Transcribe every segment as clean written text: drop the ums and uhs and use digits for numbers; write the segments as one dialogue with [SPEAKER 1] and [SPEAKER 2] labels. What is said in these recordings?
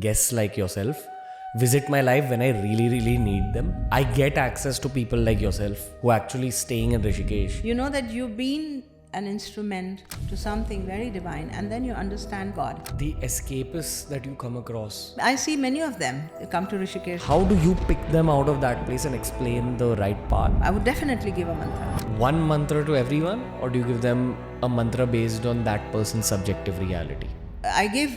[SPEAKER 1] Guests like yourself visit my life when I really need them. I get access to people like yourself who are actually staying in Rishikesh.
[SPEAKER 2] You know that you've been an instrument to something very divine, and then you understand God.
[SPEAKER 1] The escapists that you come across,
[SPEAKER 2] I see many of them come to Rishikesh.
[SPEAKER 1] how do you pick them out of that place and explain the right path?
[SPEAKER 2] I would definitely give a mantra.
[SPEAKER 1] One mantra to everyone, or do you give them a mantra based on that person's subjective reality?
[SPEAKER 2] I give.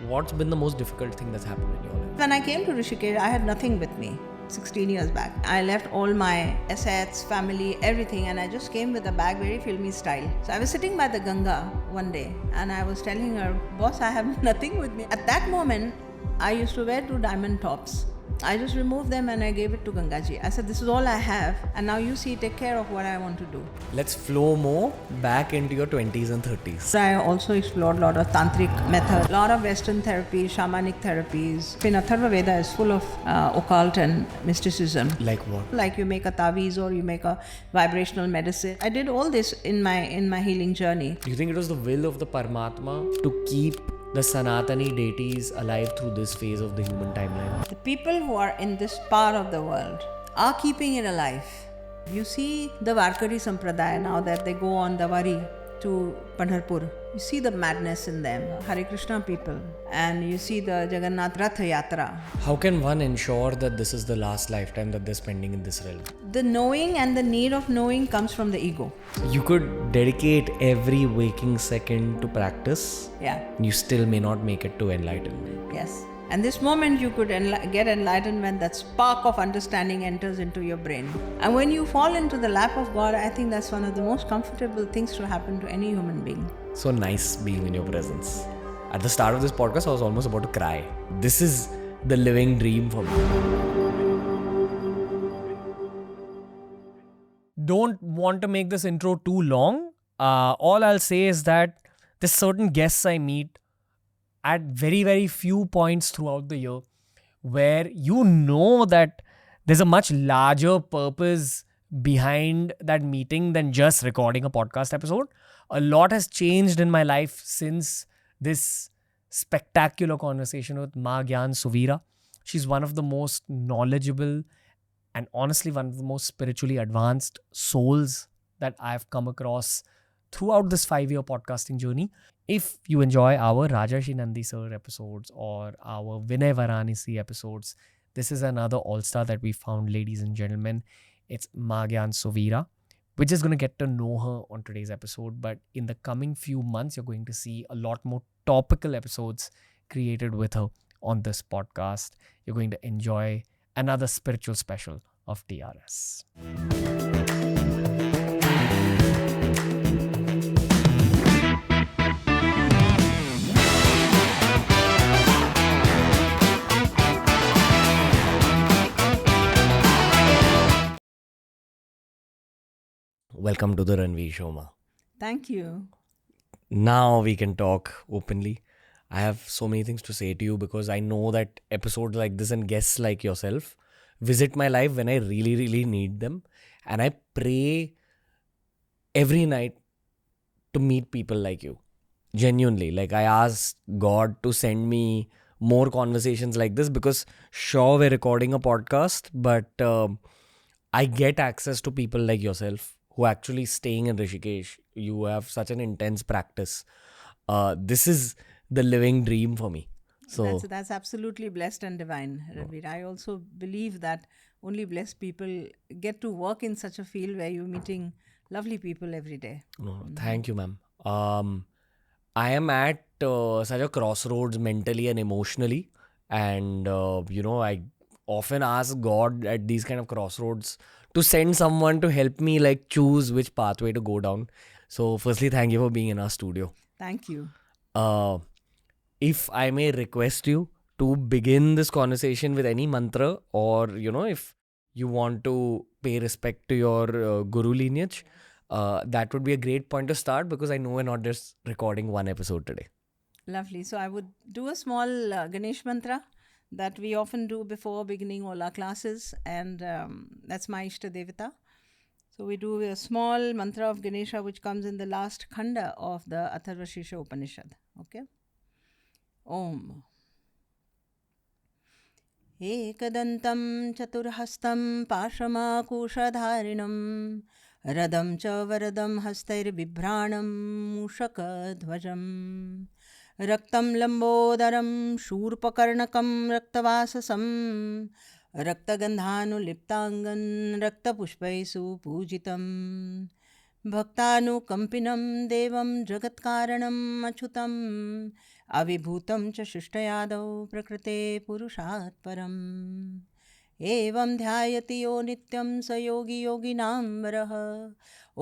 [SPEAKER 1] What's been the most difficult thing that's happened in your life?
[SPEAKER 2] When I came to Rishikesh, I had nothing with me. 16 years back. I left all my assets, family, everything, and I just came with a bag, very filmy style. So I was sitting by the Ganga one day and I was telling her, boss, I have nothing with me. At that moment, I used to wear 2 diamond tops. I just removed them and I gave it to Gangaji. I said, this is all I have, and now you see, take care of what I want to do.
[SPEAKER 1] Let's flow more back into your 20s and 30s.
[SPEAKER 2] So I also explored a lot of tantric methods, a lot of Western therapies, shamanic therapies. In Atharva Veda is full of occult and mysticism.
[SPEAKER 1] Like what?
[SPEAKER 2] Like you make a taviz or you make a vibrational medicine. I did all this in my healing journey.
[SPEAKER 1] Do you think it was the will of the Parmatma to keep the Sanatani deities alive through this phase of the human timeline?
[SPEAKER 2] The people who are in this part of the world are keeping it alive. You see the Varkari Sampradaya now that they go on the Vari to Pandharpur. You see the madness in them, Hare Krishna people, and you see the Jagannath Rath Yatra.
[SPEAKER 1] How can one ensure that this is the last lifetime that they're spending in this realm?
[SPEAKER 2] The knowing and the need of knowing comes from the ego.
[SPEAKER 1] You could dedicate every waking second to practice.
[SPEAKER 2] Yeah.
[SPEAKER 1] You still may not make it to enlightenment.
[SPEAKER 2] Yes. And this moment you could get enlightenment, that spark of understanding enters into your brain. And when you fall into the lap of God, I think that's one of the most comfortable things to happen to any human being.
[SPEAKER 1] So nice being in your presence. At the start of this podcast, I was almost about to cry. This is the living dream for me. Don't want to make this intro too long. All I'll say is that there's certain guests I meet at very few points throughout the year where you know that there's a much larger purpose behind that meeting than just recording a podcast episode. A lot has changed in my life since this spectacular conversation with Maa Gyaan Suveera. She's one of the most knowledgeable and honestly one of the most spiritually advanced souls that I've come across throughout this 5-year podcasting journey. If you enjoy our Rajarshi Nandi Sir episodes or our Vinay Varanasi episodes, this is another all-star that we found, ladies and gentlemen. It's Maa Gyaan Suveera. We're just going to get to know her on today's episode, but in the coming few months, you're going to see a lot more topical episodes created with her on this podcast. You're going to enjoy another spiritual special of TRS. Welcome to the Ranveer Show, Ma.
[SPEAKER 2] Thank you.
[SPEAKER 1] Now we can talk openly. I have so many things to say to you because I know that episodes like this and guests like yourself visit my life when I really need them. And I pray every night to meet people like you. Genuinely. Like I ask God to send me more conversations like this because sure we're recording a podcast, but I get access to people like yourself who are actually staying in Rishikesh. You have such an intense practice. This is the living dream for me. So
[SPEAKER 2] That's absolutely blessed and divine, Ranveer. I also believe that only blessed people get to work in such a field where you're meeting lovely people every day.
[SPEAKER 1] Thank you, ma'am. I am at such a crossroads mentally and emotionally. And, I often ask God at these kind of crossroads to send someone to help me like choose which pathway to go down. So firstly, thank you for being in our studio.
[SPEAKER 2] Thank you.
[SPEAKER 1] If I may request you to begin this conversation with any mantra, or, if you want to pay respect to your guru lineage, that would be a great point to start because I know we're not just recording one episode today.
[SPEAKER 2] Lovely. So I would do a small Ganesh mantra that we often do before beginning all our classes, and that's my Ishta Devata. So we do a small mantra of Ganesha which comes in the last khanda of the Atharva Upanishad. Okay? Om. एकदन्तं चतुर्हस्तं पाशमाकुशधारिणं रदं च वरदं हस्तैर्बिभ्राणं मूषकध्वजं रक्तं लम्बोदरं शूर्पकर्णकं रक्तवाससं रक्तगन्धानुलिप्ताङ्गं रक्तपुष्पैः सुपूजितं भक्तानुकम्पिनं देवं जगत्कारणम् अच्युतम् अविभूतं च शिष्टयादौ प्रकृते पुरुषात् परम् एवं ध्यायति यो नित्यं स योगी योगिनां वरः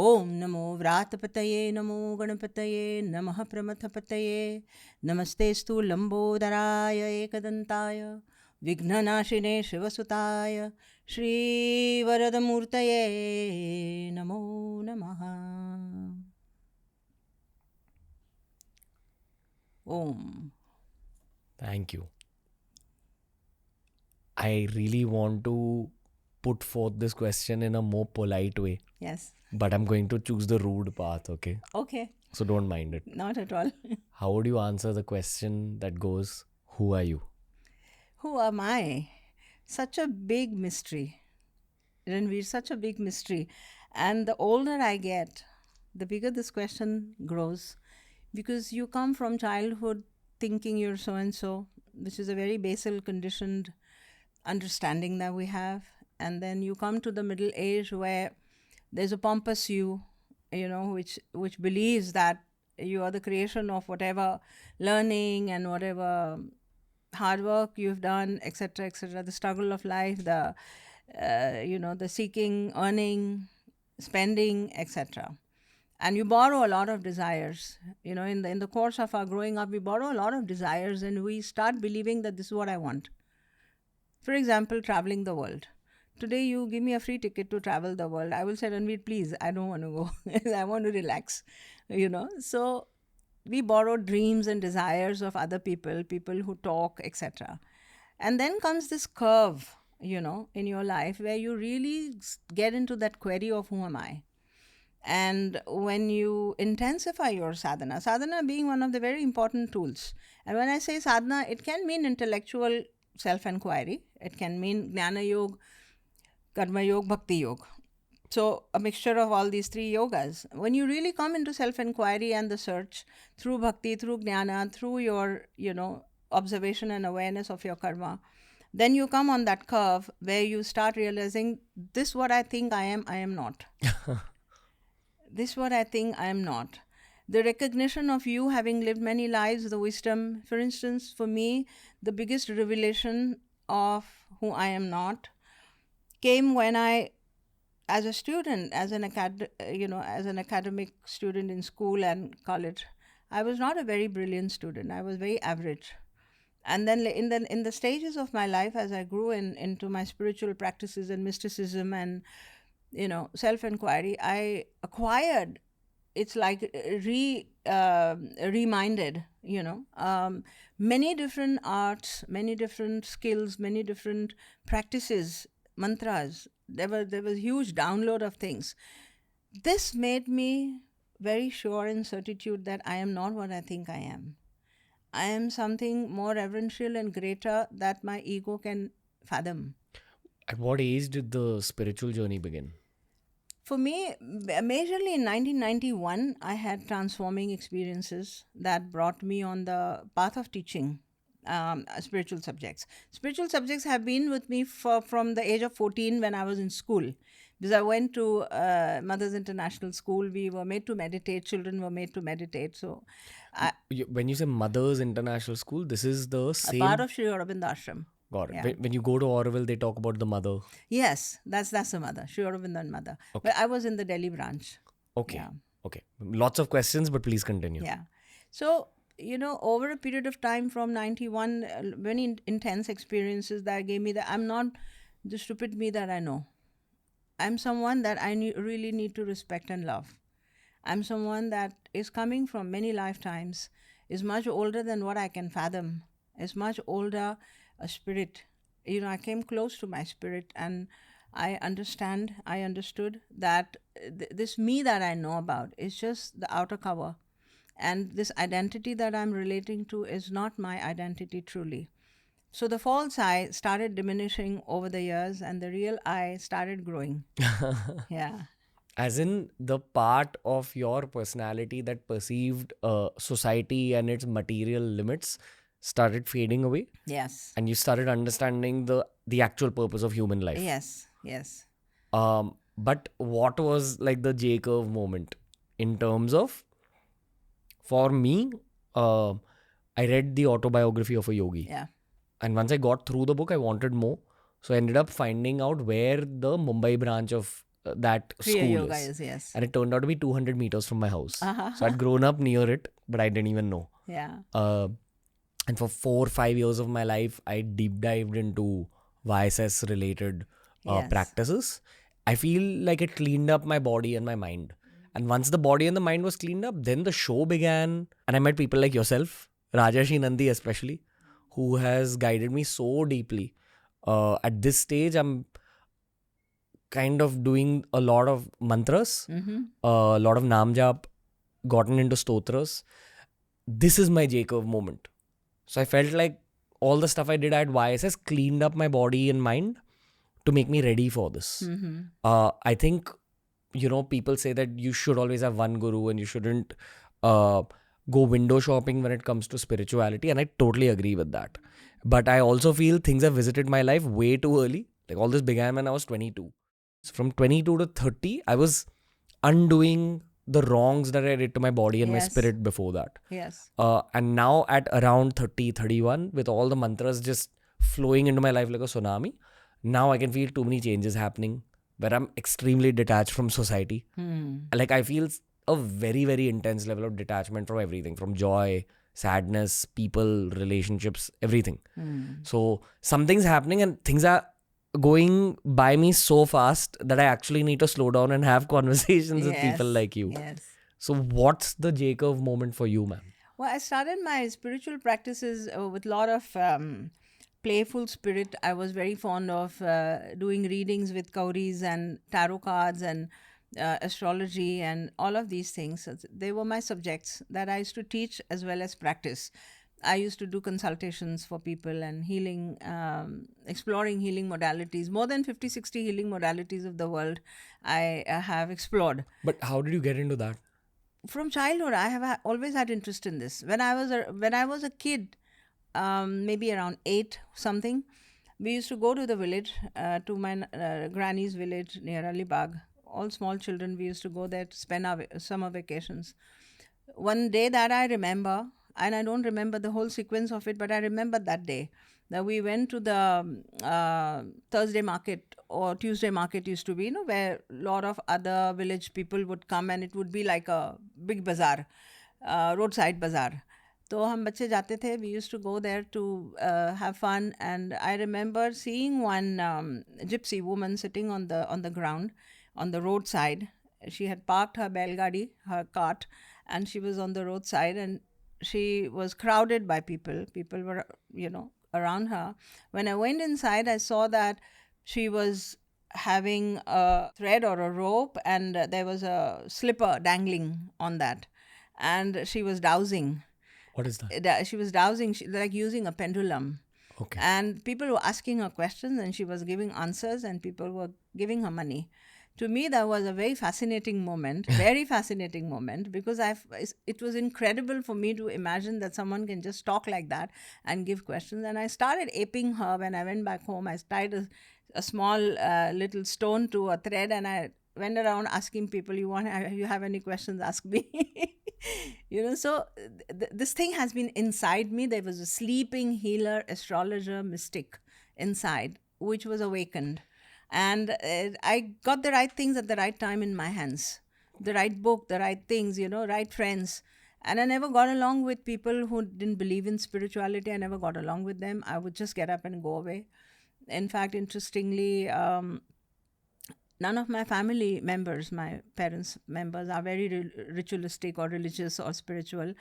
[SPEAKER 2] ॐ नमो व्रातपतये नमो गणपतये नमः प्रमथपतये नमस्तेस्तु लम्बोदराय एकदन्ताय विघ्ननाशिने शिवसुताय श्रीवरदमूर्तये नमो नमः Om.
[SPEAKER 1] Thank you. I really want to put forth this question in a more polite way,
[SPEAKER 2] Yes.
[SPEAKER 1] but I'm going to choose the rude path, okay?
[SPEAKER 2] Okay.
[SPEAKER 1] So don't mind it.
[SPEAKER 2] Not at all.
[SPEAKER 1] How would you answer the question that goes, who are you?
[SPEAKER 2] Who am I? Such a big mystery. Ranveer, such a big mystery. And the older I get, the bigger this question grows. Because you come from childhood thinking you're so-and-so, which is a very basal conditioned understanding that we have. And then you come to the middle age where there's a pompous you, which believes that you are the creation of whatever learning and whatever hard work you've done, etc., etc., the struggle of life, the seeking, earning, spending, etc. And you borrow a lot of desires. In the course of our growing up, we borrow a lot of desires and we start believing that this is what I want. For example, traveling the world. Today, you give me a free ticket to travel the world. I will say, Ranveer, please, I don't want to go. I want to relax, So we borrow dreams and desires of other people who talk, etc. And then comes this curve, in your life where you really get into that query of who am I? And when you intensify your sadhana being one of the very important tools. And when I say sadhana, it can mean intellectual self-inquiry. It can mean jnana yoga, karma yoga, bhakti yoga. So a mixture of all these three yogas. When you really come into self-inquiry and the search through bhakti, through jnana, through your, observation and awareness of your karma, then you come on that curve where you start realizing, this what I think I am not. This is what I think I am not. The recognition of you having lived many lives, the wisdom. For instance, for me, the biggest revelation of who I am not came when I, as a student, as an academic student in school and college, I was not a very brilliant student. I was very average. And then in the stages of my life, as I grew into my spiritual practices and mysticism and self-inquiry, I acquired, it's like reminded, many different arts, many different skills, many different practices, mantras. There was huge download of things. This made me very sure in certitude that I am not what I think I am. I am something more reverential and greater that my ego can fathom.
[SPEAKER 1] At what age did the spiritual journey begin?
[SPEAKER 2] For me, majorly in 1991, I had transforming experiences that brought me on the path of teaching spiritual subjects. Spiritual subjects have been with me from the age of 14 when I was in school. Because I went to Mothers International School, we were made to meditate, children were made to meditate. So,
[SPEAKER 1] when you say Mothers International School, this is the same...
[SPEAKER 2] a part of Sri Aurobindo Ashram.
[SPEAKER 1] Got it.
[SPEAKER 2] Yeah.
[SPEAKER 1] When you go to Auroville, they talk about the mother.
[SPEAKER 2] Yes, that's the mother, Sri Aurobindo and mother. Okay. But I was in the Delhi branch.
[SPEAKER 1] Okay.
[SPEAKER 2] Yeah.
[SPEAKER 1] Okay. Lots of questions, but please continue.
[SPEAKER 2] Yeah. So, over a period of time from 91, many intense experiences that gave me that I'm not the stupid me that I know. I'm someone that I really need to respect and love. I'm someone that is coming from many lifetimes, is much older than what I can fathom, is much older, a spirit. I came close to my spirit and I understood that this me that I know about is just the outer cover. And this identity that I'm relating to is not my identity truly. So the false I started diminishing over the years and the real I started growing. Yeah.
[SPEAKER 1] As in the part of your personality that perceived society and its material limits started fading away,
[SPEAKER 2] Yes.
[SPEAKER 1] and you started understanding the actual purpose of human life.
[SPEAKER 2] Yes. Yes.
[SPEAKER 1] But what was like the J curve moment in terms of, for me, I read the autobiography of a yogi.
[SPEAKER 2] Yeah.
[SPEAKER 1] And once I got through the book, I wanted more. So I ended up finding out where the Mumbai branch of that
[SPEAKER 2] Kriya
[SPEAKER 1] school
[SPEAKER 2] yoga
[SPEAKER 1] is.
[SPEAKER 2] is, yes.
[SPEAKER 1] And it turned out to be 200 meters from my house.
[SPEAKER 2] Uh-huh.
[SPEAKER 1] So I'd grown up near it, but I didn't even know.
[SPEAKER 2] Yeah.
[SPEAKER 1] And for 4 or 5 years of my life, I deep dived into YSS related
[SPEAKER 2] Yes.
[SPEAKER 1] practices. I feel like it cleaned up my body and my mind. And once the body and the mind was cleaned up, then the show began. And I met people like yourself, Rajashi Nandi especially, who has guided me so deeply. At this stage, I'm kind of doing a lot of mantras, a lot of Naam Jaap, gotten into stotras. This is my J curve moment. So I felt like all the stuff I did at YSS cleaned up my body and mind to make me ready for this. I think, people say that you should always have one guru and you shouldn't go window shopping when it comes to spirituality. And I totally agree with that. But I also feel things have visited my life way too early. Like all this began when I was 22. So from 22 to 30, I was undoing the wrongs that I did to my body and my
[SPEAKER 2] Yes.
[SPEAKER 1] spirit before that.
[SPEAKER 2] Yes.
[SPEAKER 1] And now at around 30, 31, with all the mantras just flowing into my life like a tsunami, now I can feel too many changes happening where I'm extremely detached from society. Like I feel a very, very intense level of detachment from everything, from joy, sadness, people, relationships, everything. So something's happening and things are going by me so fast that I actually need to slow down and have conversations with people like you.
[SPEAKER 2] Yes.
[SPEAKER 1] So what's the J curve moment for you, ma'am?
[SPEAKER 2] Well, I started my spiritual practices with a lot of playful spirit. I was very fond of doing readings with kauris and tarot cards and astrology and all of these things. So they were my subjects that I used to teach as well as practice. I used to do consultations for people and healing, exploring healing modalities. More than 50, 60 healing modalities of the world I have explored.
[SPEAKER 1] But how did you get into that?
[SPEAKER 2] From childhood, I have always had interest in this. When I was a kid, maybe around 8 something, we used to go to the village, to my granny's village near Alibag. All small children, we used to go there to spend our summer vacations. One day that I remember, and I don't remember the whole sequence of it, but I remember that day that we went to the Thursday market or Tuesday market used to be, where a lot of other village people would come and it would be like a big bazaar, roadside bazaar. तो हम बच्चे जाते थे. We used to go there to have fun, and I remember seeing one gypsy woman sitting on the ground on the roadside. She had parked her belgadi, her cart, and she was on the roadside, and she was crowded by people. People were, around her. When I went inside, I saw that she was having a thread or a rope, and there was a slipper dangling on that, and she was dowsing.
[SPEAKER 1] What is that?
[SPEAKER 2] She was dowsing, like using a pendulum.
[SPEAKER 1] Okay.
[SPEAKER 2] And people were asking her questions and she was giving answers and people were giving her money. To me, that was a very fascinating moment, very fascinating moment, because it was incredible for me to imagine that someone can just talk like that and give questions. And I started aping her. When I went back home, I tied a small little stone to a thread and I went around asking people, you have any questions, ask me. So this thing has been inside me. There was a sleeping healer, astrologer, mystic inside, which was awakened. And I got the right things at the right time in my hands. The right book, the right things, right friends. And I never got along with people who didn't believe in spirituality. I never got along with them. I would just get up and go away. In fact, interestingly, none of my family members, my parents' members, are very ritualistic or religious or spiritual.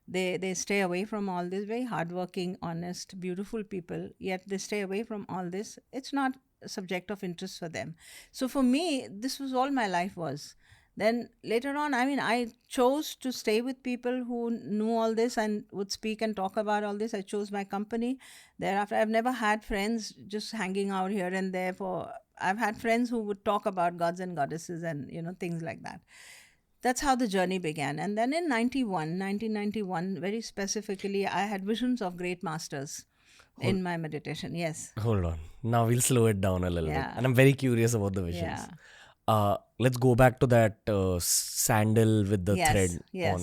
[SPEAKER 2] They stay away from all this. Very hardworking, honest, beautiful people. Yet they stay away from all this. It's not a subject of interest for them. So for me, this was all my life was. Then later on, I mean, I chose to stay with people who knew all this and would speak and talk about all this. I chose my company. Thereafter, I've never had friends just hanging out here and there. I've had friends who would talk about gods and goddesses and, things like that. That's how the journey began. And then in 1991, very specifically, I had visions of great masters in my meditation. Yes.
[SPEAKER 1] Hold on. Now we'll slow it down a little bit.
[SPEAKER 2] Yeah.
[SPEAKER 1] And I'm very curious about the visions.
[SPEAKER 2] Yeah.
[SPEAKER 1] Let's go back to that sandal with the
[SPEAKER 2] Yes,
[SPEAKER 1] thread
[SPEAKER 2] yes.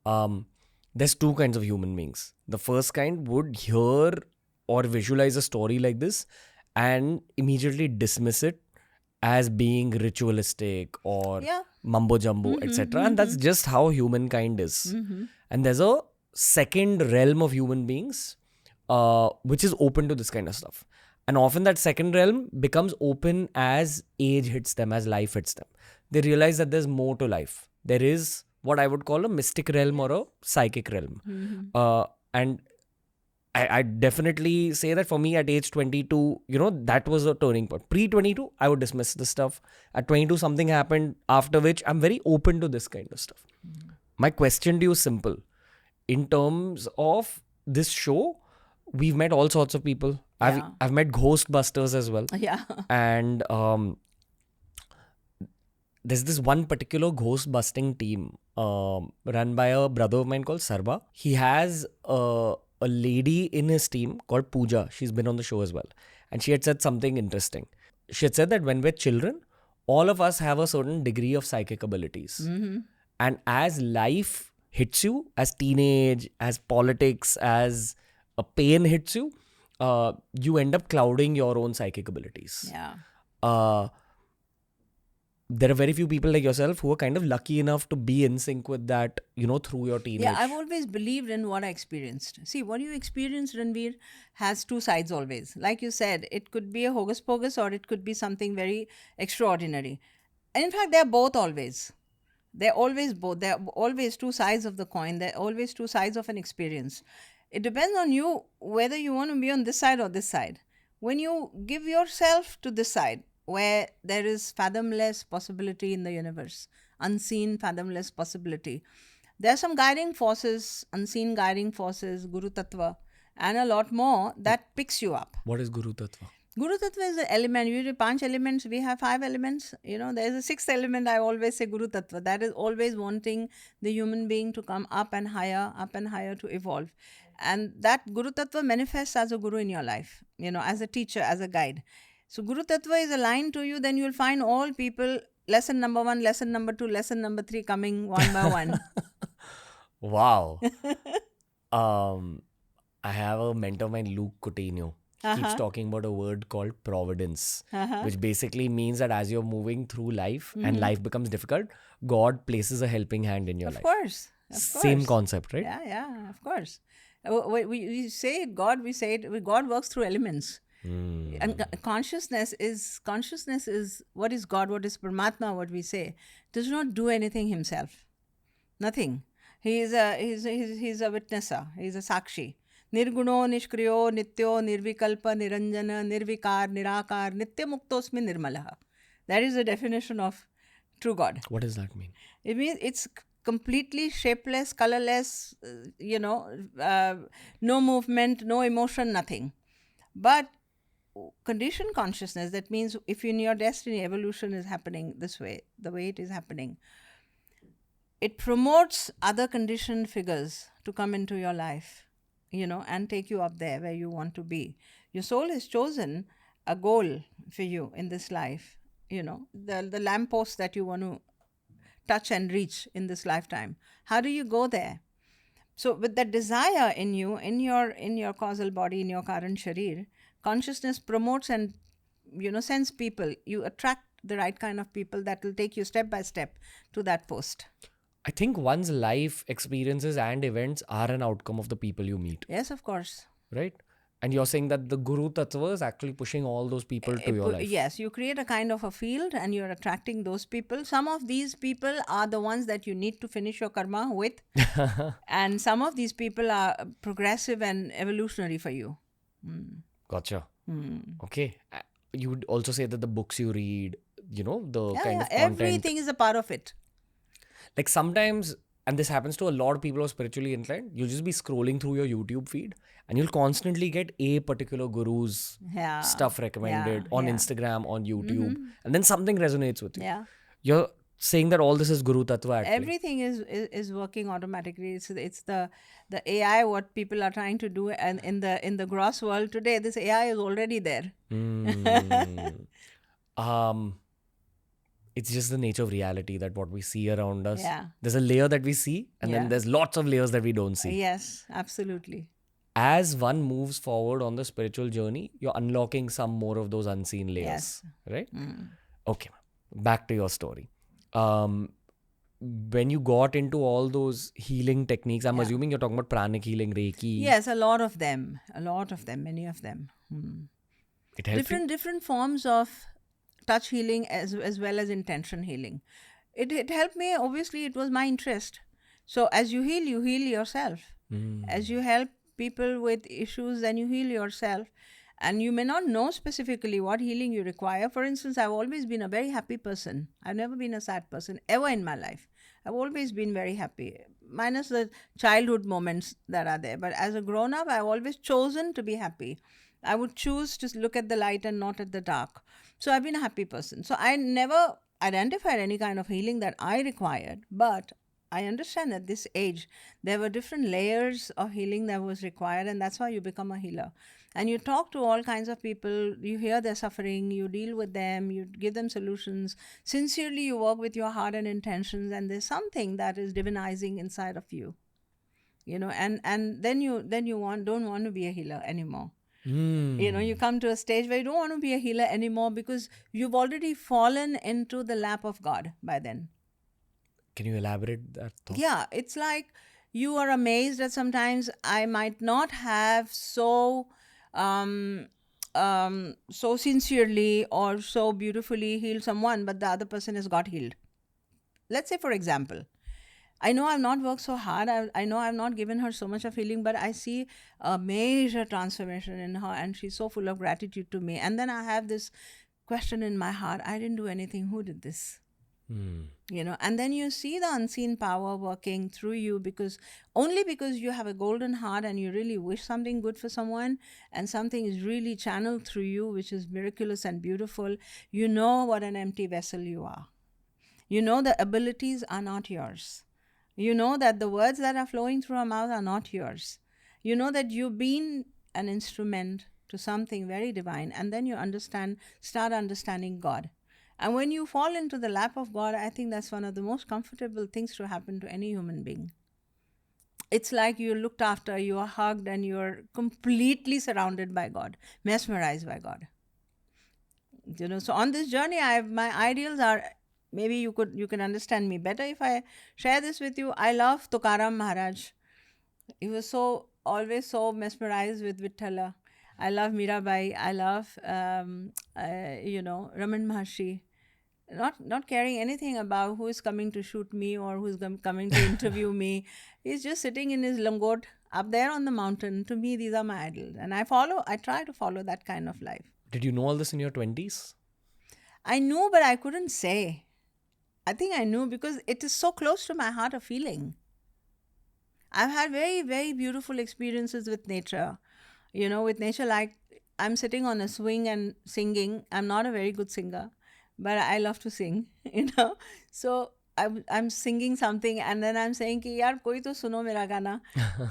[SPEAKER 1] on it. There's two kinds of human beings. The first kind would hear or visualize a story like this and immediately dismiss it as being ritualistic or
[SPEAKER 2] Yeah.
[SPEAKER 1] mumbo jumbo, etc. And that's just how humankind is. And there's a second realm of human beings which is open to this kind of stuff. And often that second realm becomes open as age hits them, as life hits them. They realize that there's more to life. There is what I would call a mystic realm or a psychic realm. And I definitely say that for me at age 22, that was a turning point. Pre-22, I would dismiss this stuff. At 22, something happened after which I'm very open to this kind of stuff. My question to you is simple. In terms of this show, we've met all sorts of people. I've met Ghostbusters as well.
[SPEAKER 2] Yeah.
[SPEAKER 1] And there's this one particular ghost busting team run by a brother of mine called Sarba. He has a lady in his team called Pooja. She's been on the show as well. And she had said something interesting. She had said that when we're children, all of us have a certain degree of psychic abilities. And as life hits you, as teenage, as politics, as a pain hits you, you end up clouding your own psychic abilities.
[SPEAKER 2] Yeah.
[SPEAKER 1] There are very few people like yourself who are kind of lucky enough to be in sync with that, through your teenage.
[SPEAKER 2] Yeah, I've always believed in what I experienced. See, what you experienced, Ranveer, has two sides always. Like you said, it could be a hocus pocus or it could be something very extraordinary. And in fact, they're both always. They're always both. They're always two sides of the coin. They're always two sides of an experience. It depends on you whether you want to be on this side or this side. When you give yourself to this side, where there is fathomless possibility in the universe, unseen fathomless possibility, there are some guiding forces, unseen guiding forces, Guru Tattva, and a lot more that picks you up.
[SPEAKER 1] What is Guru Tattva?
[SPEAKER 2] Guru Tattva is the element. You have 5 elements, we have 5 elements. There is a 6th element, I always say Guru Tattva. That is always wanting the human being to come up and higher to evolve. And that Guru Tattva manifests as a guru in your life, as a teacher, as a guide. So Guru Tattva is aligned to you, then you'll find all people, lesson number 1, lesson number 2, lesson number 3 coming one by one.
[SPEAKER 1] Wow. I have a mentor of mine, Luke Coutinho. He keeps talking about a word called providence, which basically means that as you're moving through life and life becomes difficult, God places a helping hand in your life.
[SPEAKER 2] Of course.
[SPEAKER 1] Same concept, right?
[SPEAKER 2] Yeah, of course. We say it, God works through elements. And consciousness is what is God, what is Parmatma, what we say, does not do anything himself. Nothing. He's a witnesser. He's a sakshi. Nirguno, nishkriyo, nityo, nirvikalpa, niranjana, nirvikar, nirakar, nitya muktosmi nirmalaha. That is the definition of true God.
[SPEAKER 1] What does that mean?
[SPEAKER 2] It means it's completely shapeless, colorless, no movement, no emotion, nothing. But conditioned consciousness, that means if in your destiny evolution is happening this way, the way it is happening, it promotes other conditioned figures to come into your life, and take you up there where you want to be. Your soul has chosen a goal for you in this life, the lamppost that you want to touch and reach in this lifetime. How do you go there? So with that desire in you, in your causal body, in your current sharir, consciousness promotes and sends people. You attract the right kind of people that will take you step by step to that post.
[SPEAKER 1] I think one's life experiences and events are an outcome of the people you meet.
[SPEAKER 2] Yes, of course.
[SPEAKER 1] Right? And you're saying that the Guru Tattva is actually pushing all those people to your life.
[SPEAKER 2] Yes, you create a kind of a field and you're attracting those people. Some of these people are the ones that you need to finish your karma with. And some of these people are progressive and evolutionary for you.
[SPEAKER 1] Gotcha. Okay. You would also say that the books you read, the
[SPEAKER 2] Yeah,
[SPEAKER 1] kind
[SPEAKER 2] yeah.
[SPEAKER 1] of content.
[SPEAKER 2] Everything is a part of it.
[SPEAKER 1] Like sometimes, and this happens to a lot of people who are spiritually inclined, you'll just be scrolling through your YouTube feed and you'll constantly get a particular guru's
[SPEAKER 2] Yeah.
[SPEAKER 1] stuff recommended on
[SPEAKER 2] yeah.
[SPEAKER 1] Instagram, on YouTube, and then something resonates with you.
[SPEAKER 2] Yeah.
[SPEAKER 1] You're saying that all this is Guru Tattva at play.
[SPEAKER 2] Everything is working automatically. It's the AI, what people are trying to do, and in the gross world today, this AI is already there.
[SPEAKER 1] It's just the nature of reality that what we see around us.
[SPEAKER 2] Yeah.
[SPEAKER 1] There's a layer that we see, and then
[SPEAKER 2] Yeah.
[SPEAKER 1] there's lots of layers that we don't see.
[SPEAKER 2] Yes, absolutely.
[SPEAKER 1] As one moves forward on the spiritual journey, you're unlocking some more of those unseen layers.
[SPEAKER 2] Yes.
[SPEAKER 1] Right? Okay. Back to your story. When you got into all those healing techniques, I'm assuming you're talking about pranic healing, Reiki.
[SPEAKER 2] Yes, a lot of them, many of them.
[SPEAKER 1] It helped you?
[SPEAKER 2] Different forms of touch healing as well as intention healing. It helped me. Obviously, it was my interest. So as you heal yourself. As you help people with issues, then you heal yourself. And you may not know specifically what healing you require. For instance, I've always been a very happy person. I've never been a sad person ever in my life. I've always been very happy, minus the childhood moments that are there. But as a grown-up, I've always chosen to be happy. I would choose to look at the light and not at the dark. So I've been a happy person. So I never identified any kind of healing that I required. But I understand at this age, there were different layers of healing that was required, and that's why you become a healer. And you talk to all kinds of people, you hear their suffering, you deal with them, you give them solutions. Sincerely, you work with your heart and intentions, and there's something that is divinizing inside of you. And then you don't want to be a healer anymore. You come to a stage where you don't want to be a healer anymore because you've already fallen into the lap of God by then.
[SPEAKER 1] Can you elaborate that thought?
[SPEAKER 2] Yeah, it's like you are amazed that sometimes I might not have so sincerely or so beautifully healed someone, but the other person has got healed. Let's say, for example, I know I've not worked so hard. I know I've not given her so much of healing, but I see a major transformation in her, and she's so full of gratitude to me. And then I have this question in my heart: I didn't do anything. Who did this? And then you see the unseen power working through you because you have a golden heart and you really wish something good for someone, and something is really channeled through you, which is miraculous and beautiful. You know what an empty vessel you are. You know the abilities are not yours. You know that the words that are flowing through our mouth are not yours. You know that you've been an instrument to something very divine, and then you start understanding God. And when you fall into the lap of God, I think that's one of the most comfortable things to happen to any human being. It's like you're looked after, you are hugged, and you're completely surrounded by God, mesmerized by God. So on this journey, my ideals are, maybe you can understand me better if I share this with you. I love Tukaram Maharaj. He was always so mesmerized with Vithala. I love Mirabai. I love, Raman Maharshi. Not caring anything about who is coming to shoot me or who's coming to interview me. He's just sitting in his langot up there on the mountain. To me, these are my idols. And I try to follow that kind of life.
[SPEAKER 1] Did you know all this in your 20s?
[SPEAKER 2] I knew, but I couldn't say. I think I knew because it is so close to my heart of feeling. I've had very, very beautiful experiences with nature. With nature, like I'm sitting on a swing and singing. I'm not a very good singer, but I love to sing, So I'm singing something and then I'm saying, ki, yaar, koi to suno mera gana.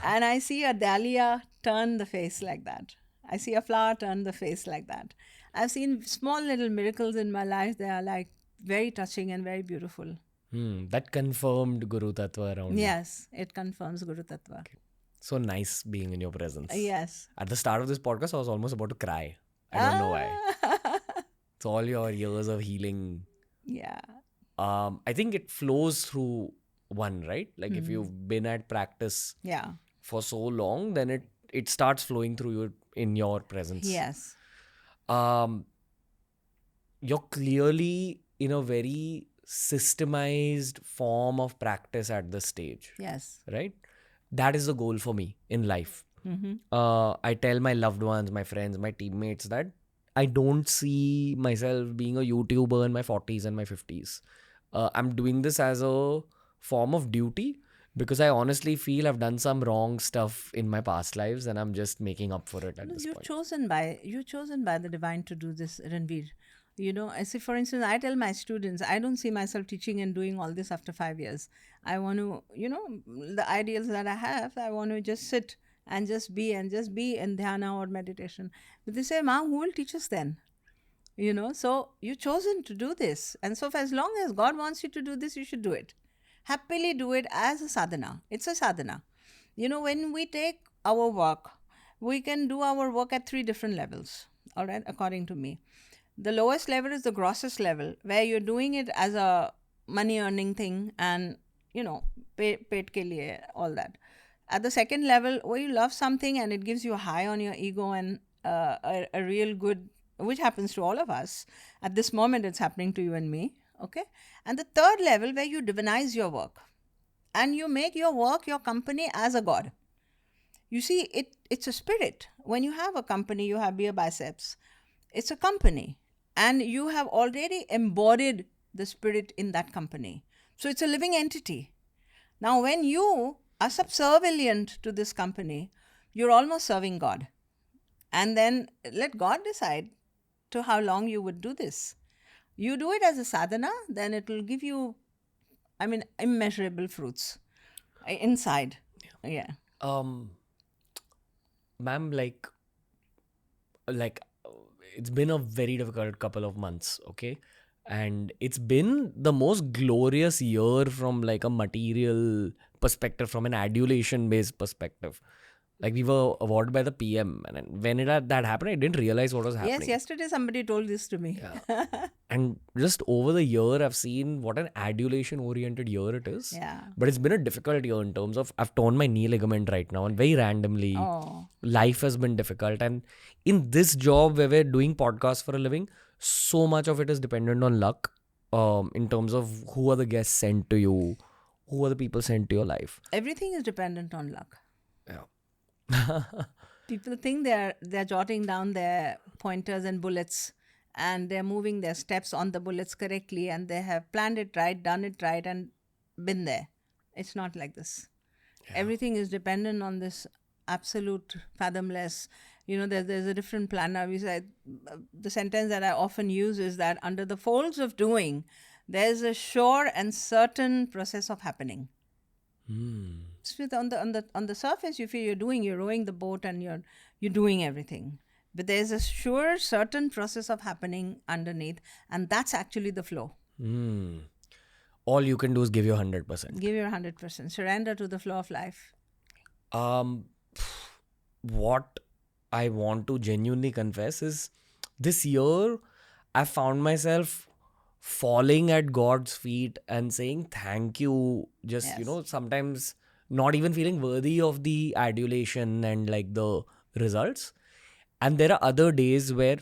[SPEAKER 2] And I see a dahlia turn the face like that. I see a flower turn the face like that. I've seen small little miracles in my life. They are like very touching and very beautiful.
[SPEAKER 1] That confirmed Guru Tattva around you.
[SPEAKER 2] Yes, it confirms Guru Tattva.
[SPEAKER 1] Okay. So nice being in your presence.
[SPEAKER 2] Yes.
[SPEAKER 1] At the start of this podcast, I was almost about to cry. I don't know why. It's all your years of healing.
[SPEAKER 2] Yeah.
[SPEAKER 1] I think it flows through one, right? Like if you've been at practice for so long, then it starts flowing through you in your presence.
[SPEAKER 2] Yes.
[SPEAKER 1] You're clearly in a very systemized form of practice at this stage.
[SPEAKER 2] Yes.
[SPEAKER 1] Right? That is the goal for me in life. I tell my loved ones, my friends, my teammates that I don't see myself being a YouTuber in my 40s and my 50s. I'm doing this as a form of duty because I honestly feel I've done some wrong stuff in my past lives and I'm just making up for it at this
[SPEAKER 2] You're
[SPEAKER 1] point.
[SPEAKER 2] chosen by the divine to do this, Ranveer. I say, for instance, I tell my students, I don't see myself teaching and doing all this after 5 years. I want to, the ideals that I have, I want to just sit and just be in dhyana or meditation. But they say, Ma, who will teach us then? So you've chosen to do this. And so, for as long as God wants you to do this, you should do it. Happily do it as a sadhana. It's a sadhana. When we take our work, we can do our work at 3 different levels, all right, according to me. The lowest level is the grossest level, where you're doing it as a money earning thing and, pet ke liye, all that. At the second level, where you love something and it gives you a high on your ego and a real good, which happens to all of us. At this moment, it's happening to you and me, okay? And the third level, where you divinize your work and you make your work, your company as a god. You see, it's a spirit. When you have a company, you have BeerBiceps. It's a company. And you have already embodied the spirit in that company. So it's a living entity. Now, when you are subservient to this company, you're almost serving God. And then let God decide to how long you would do this. You do it as a sadhana, then it will give you, immeasurable fruits inside. Yeah.
[SPEAKER 1] Ma'am, like it's been a very difficult couple of months, okay? And it's been the most glorious year from like a material perspective, from an adulation based perspective. Like we were awarded by the PM, and when that happened, I didn't realize what was
[SPEAKER 2] Yes,
[SPEAKER 1] happening.
[SPEAKER 2] yesterday somebody told this to me.
[SPEAKER 1] And just over the year, I've seen what an adulation-oriented year it is.
[SPEAKER 2] Yeah.
[SPEAKER 1] But it's been a difficult year in terms of I've torn my knee ligament right now, and very randomly,
[SPEAKER 2] Oh.
[SPEAKER 1] life has been difficult. And in this job where we're doing podcasts for a living, so much of it is dependent on luck. In terms of who are the guests sent to you, who are the people sent to your life.
[SPEAKER 2] Everything is dependent on luck.
[SPEAKER 1] Yeah.
[SPEAKER 2] People think they're jotting down their pointers and bullets, and they're moving their steps on the bullets correctly, and they have planned it right, done it right, and been there. It's not like this. Yeah. Everything is dependent on this absolute fathomless. There's a different planner. We said the sentence that I often use is that under the folds of doing, there's a sure and certain process of happening. So on the surface, you feel you're rowing the boat and you're doing everything, but there's a sure certain process of happening underneath, and that's actually the flow.
[SPEAKER 1] All you can do is give your 100%.
[SPEAKER 2] Give your 100%. Surrender to the flow of life.
[SPEAKER 1] What I want to genuinely confess is this year I found myself falling at God's feet and saying thank you. Just,
[SPEAKER 2] Yes.
[SPEAKER 1] sometimes not even feeling worthy of the adulation and like the results. And there are other days where,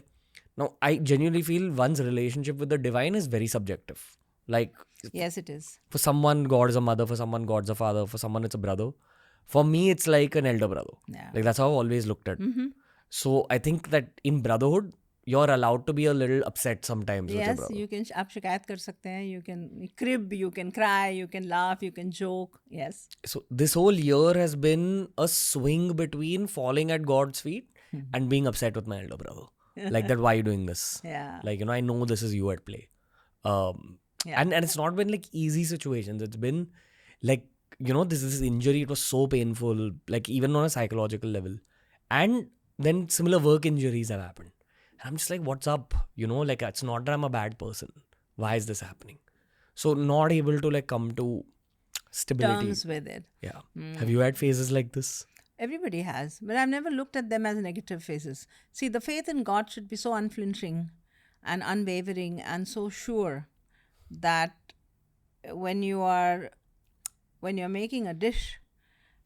[SPEAKER 1] now I genuinely feel one's relationship with the divine is very subjective. Like,
[SPEAKER 2] Yes, it is.
[SPEAKER 1] for someone, God is a mother. For someone, God's a father. For someone, it's a brother. For me, it's like an elder brother.
[SPEAKER 2] Yeah.
[SPEAKER 1] Like that's how I've always looked at. So I think that in brotherhood, you're allowed to be a little upset sometimes with your
[SPEAKER 2] Yes,
[SPEAKER 1] brother.
[SPEAKER 2] you can. आप शिकायत कर सकते हैं. You can crib, you can cry, you can laugh, you can joke. Yes.
[SPEAKER 1] So this whole year has been a swing between falling at God's feet and being upset with my elder brother. Like that, why are you doing this?
[SPEAKER 2] Yeah.
[SPEAKER 1] Like, I know this is you at play.
[SPEAKER 2] Yeah.
[SPEAKER 1] And it's not been like easy situations. It's been like, this injury, it was so painful, like even on a psychological level. And then similar work injuries have happened. And I'm just like, what's up? Like it's not that I'm a bad person. Why is this happening? So not able to like come to stability.
[SPEAKER 2] Terms with it.
[SPEAKER 1] Yeah. Have you had phases like this?
[SPEAKER 2] Everybody has, but I've never looked at them as negative phases. See, the faith in God should be so unflinching and unwavering and so sure that when you're making a dish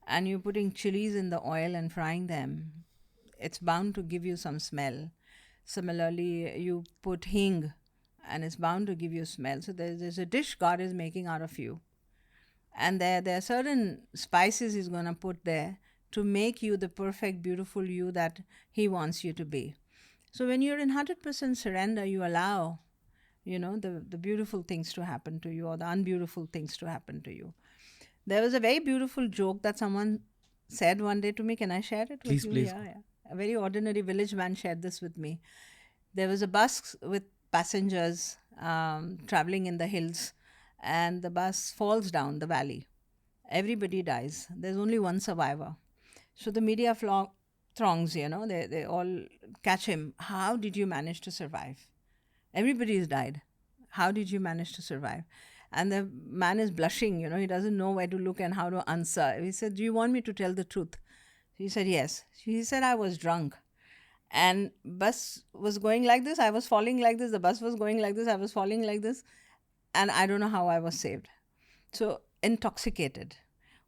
[SPEAKER 2] and you're putting chilies in the oil and frying them, it's bound to give you some smell. Similarly, you put hing and it's bound to give you smell. So there's a dish God is making out of you. And there are certain spices He's going to put there to make you the perfect, beautiful you that He wants you to be. So when you're in 100% surrender, you allow, the beautiful things to happen to you or the unbeautiful things to happen to you. There was a very beautiful joke that someone said one day to me. Can I share it with
[SPEAKER 1] Please,
[SPEAKER 2] you?
[SPEAKER 1] please.
[SPEAKER 2] Yeah. A very ordinary village man shared this with me. There was a bus with passengers traveling in the hills, and the bus falls down the valley. Everybody dies. There's only one survivor. So the media throngs, they all catch him. How did you manage to survive? Everybody's died. How did you manage to survive? And the man is blushing, he doesn't know where to look and how to answer. He said, do you want me to tell the truth? He said, yes. He said, I was drunk. And bus was going like this. I was falling like this. The bus was going like this. I was falling like this. And I don't know how I was saved. So intoxicated.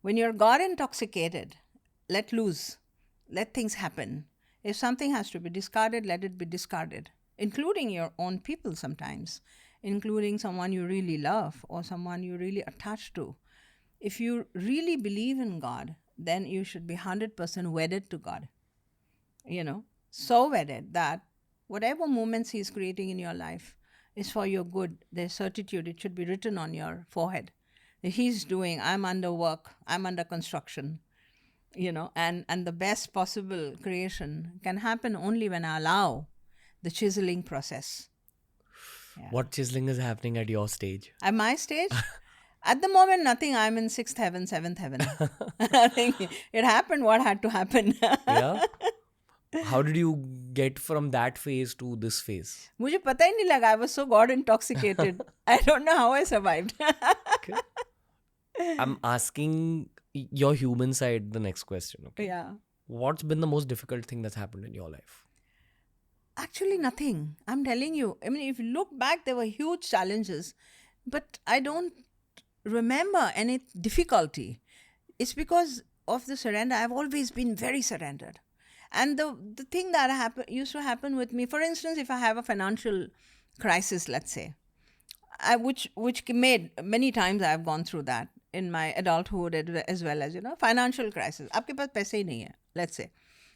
[SPEAKER 2] When you're God intoxicated, let loose. Let things happen. If something has to be discarded, let it be discarded, including your own people sometimes, including someone you really love or someone you're really attached to. If you really believe in God, then you should be 100% wedded to God. So wedded that whatever moments He's creating in your life is for your good. There's certitude. It should be written on your forehead. He's doing, I'm under work, I'm under construction. And the best possible creation can happen only when I allow the chiseling process. Yeah.
[SPEAKER 1] What chiseling is happening at your stage?
[SPEAKER 2] At my stage? At the moment, nothing. I'm in 6th heaven, 7th heaven. I think it happened what had to happen.
[SPEAKER 1] Yeah? How did you get from that phase to this phase?
[SPEAKER 2] मुझे पता ही नहीं लगा. I was so God intoxicated. I don't know how I survived.
[SPEAKER 1] Okay. I'm asking your human side the next question. Okay.
[SPEAKER 2] Yeah.
[SPEAKER 1] What's been the most difficult thing that's happened in your life?
[SPEAKER 2] Actually, nothing. I'm telling you. I mean, if you look back, there were huge challenges, but I don't remember any difficulty. It's because of the surrender. I've always been very surrendered. And the thing that used to happen with me, for instance, if I have a financial crisis, let's say, which made many times I've gone through that in my adulthood as well as, financial crisis. आपके पास पैसे ही नहीं है, let's say.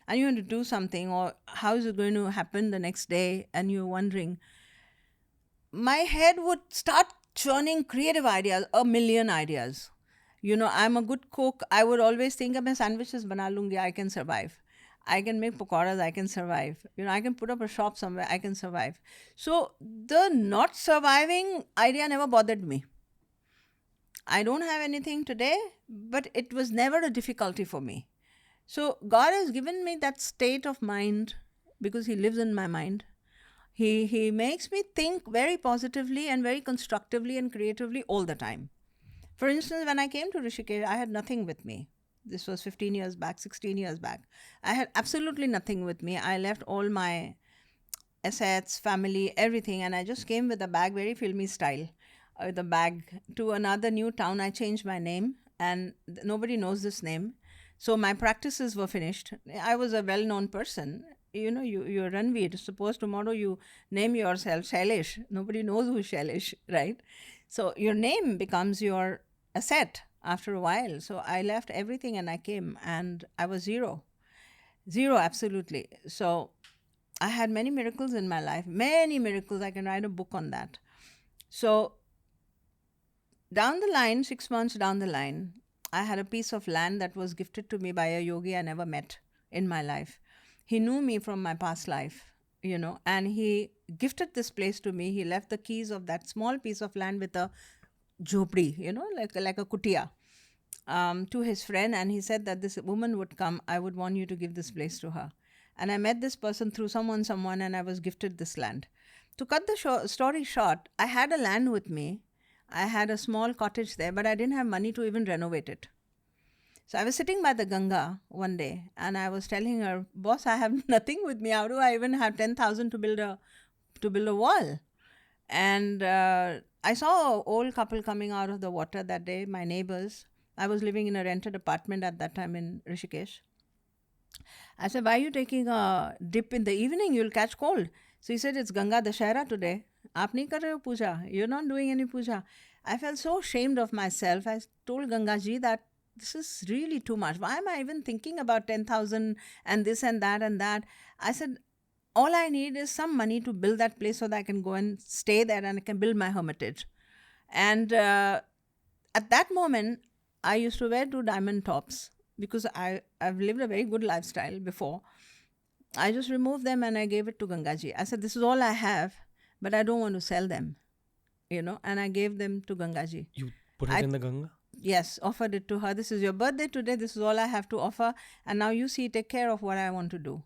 [SPEAKER 2] And you want to do something, or how is it going to happen the next day? And you're wondering, my head would start churning creative ideas, a million ideas. I'm a good cook. I would always think, मैं sandwiches बना लूँगी, I can survive. I can make pakoras, I can survive. I can put up a shop somewhere, I can survive. So the not surviving idea never bothered me. I don't have anything today, but it was never a difficulty for me. So God has given me that state of mind because He lives in my mind. He makes me think very positively and very constructively and creatively all the time. For instance, when I came to Rishikesh, I had nothing with me. This was 15 years back, 16 years back. I had absolutely nothing with me. I left all my assets, family, everything, and I just came with a bag, very filmy style, with a bag to another new town. I changed my name, and nobody knows this name. So my practices were finished. I was a well-known person. You're Ranveer. Suppose tomorrow you name yourself Shailesh. Nobody knows who Shailesh, right? So your name becomes your asset after a while. So I left everything and I came, and I was zero. Zero, absolutely. So I had many miracles in my life. Many miracles. I can write a book on that. So down the line, 6 months down the line, I had a piece of land that was gifted to me by a yogi I never met in my life. He knew me from my past life, and he gifted this place to me. He left the keys of that small piece of land with a jhopdi, like a kutia, to his friend. And he said that this woman would come. I would want you to give this place to her. And I met this person through someone, and I was gifted this land. To cut the story short, I had a land with me. I had a small cottage there, but I didn't have money to even renovate it. So I was sitting by the Ganga one day, and I was telling her, boss, I have nothing with me. How do I even have 10,000 to build a wall? And I saw an old couple coming out of the water that day, my neighbors. I was living in a rented apartment at that time in Rishikesh. I said, why are you taking a dip in the evening? You'll catch cold. So he said, it's Ganga Dashera today. Aap nahi kar rahe ho puja. You're not doing any puja. I felt so ashamed of myself. I told Ganga ji that this is really too much. Why am I even thinking about 10,000 and this and that and that? I said, all I need is some money to build that place so that I can go and stay there and I can build my hermitage. And at that moment, I used to wear 2 diamond tops because I've lived a very good lifestyle before. I just removed them and I gave it to Gangaji. I said, this is all I have, but I don't want to sell them, and I gave them to Gangaji.
[SPEAKER 1] You put it in the Ganga?
[SPEAKER 2] Yes, offered it to her. This is your birthday today. This is all I have to offer. And now you see, take care of what I want to do.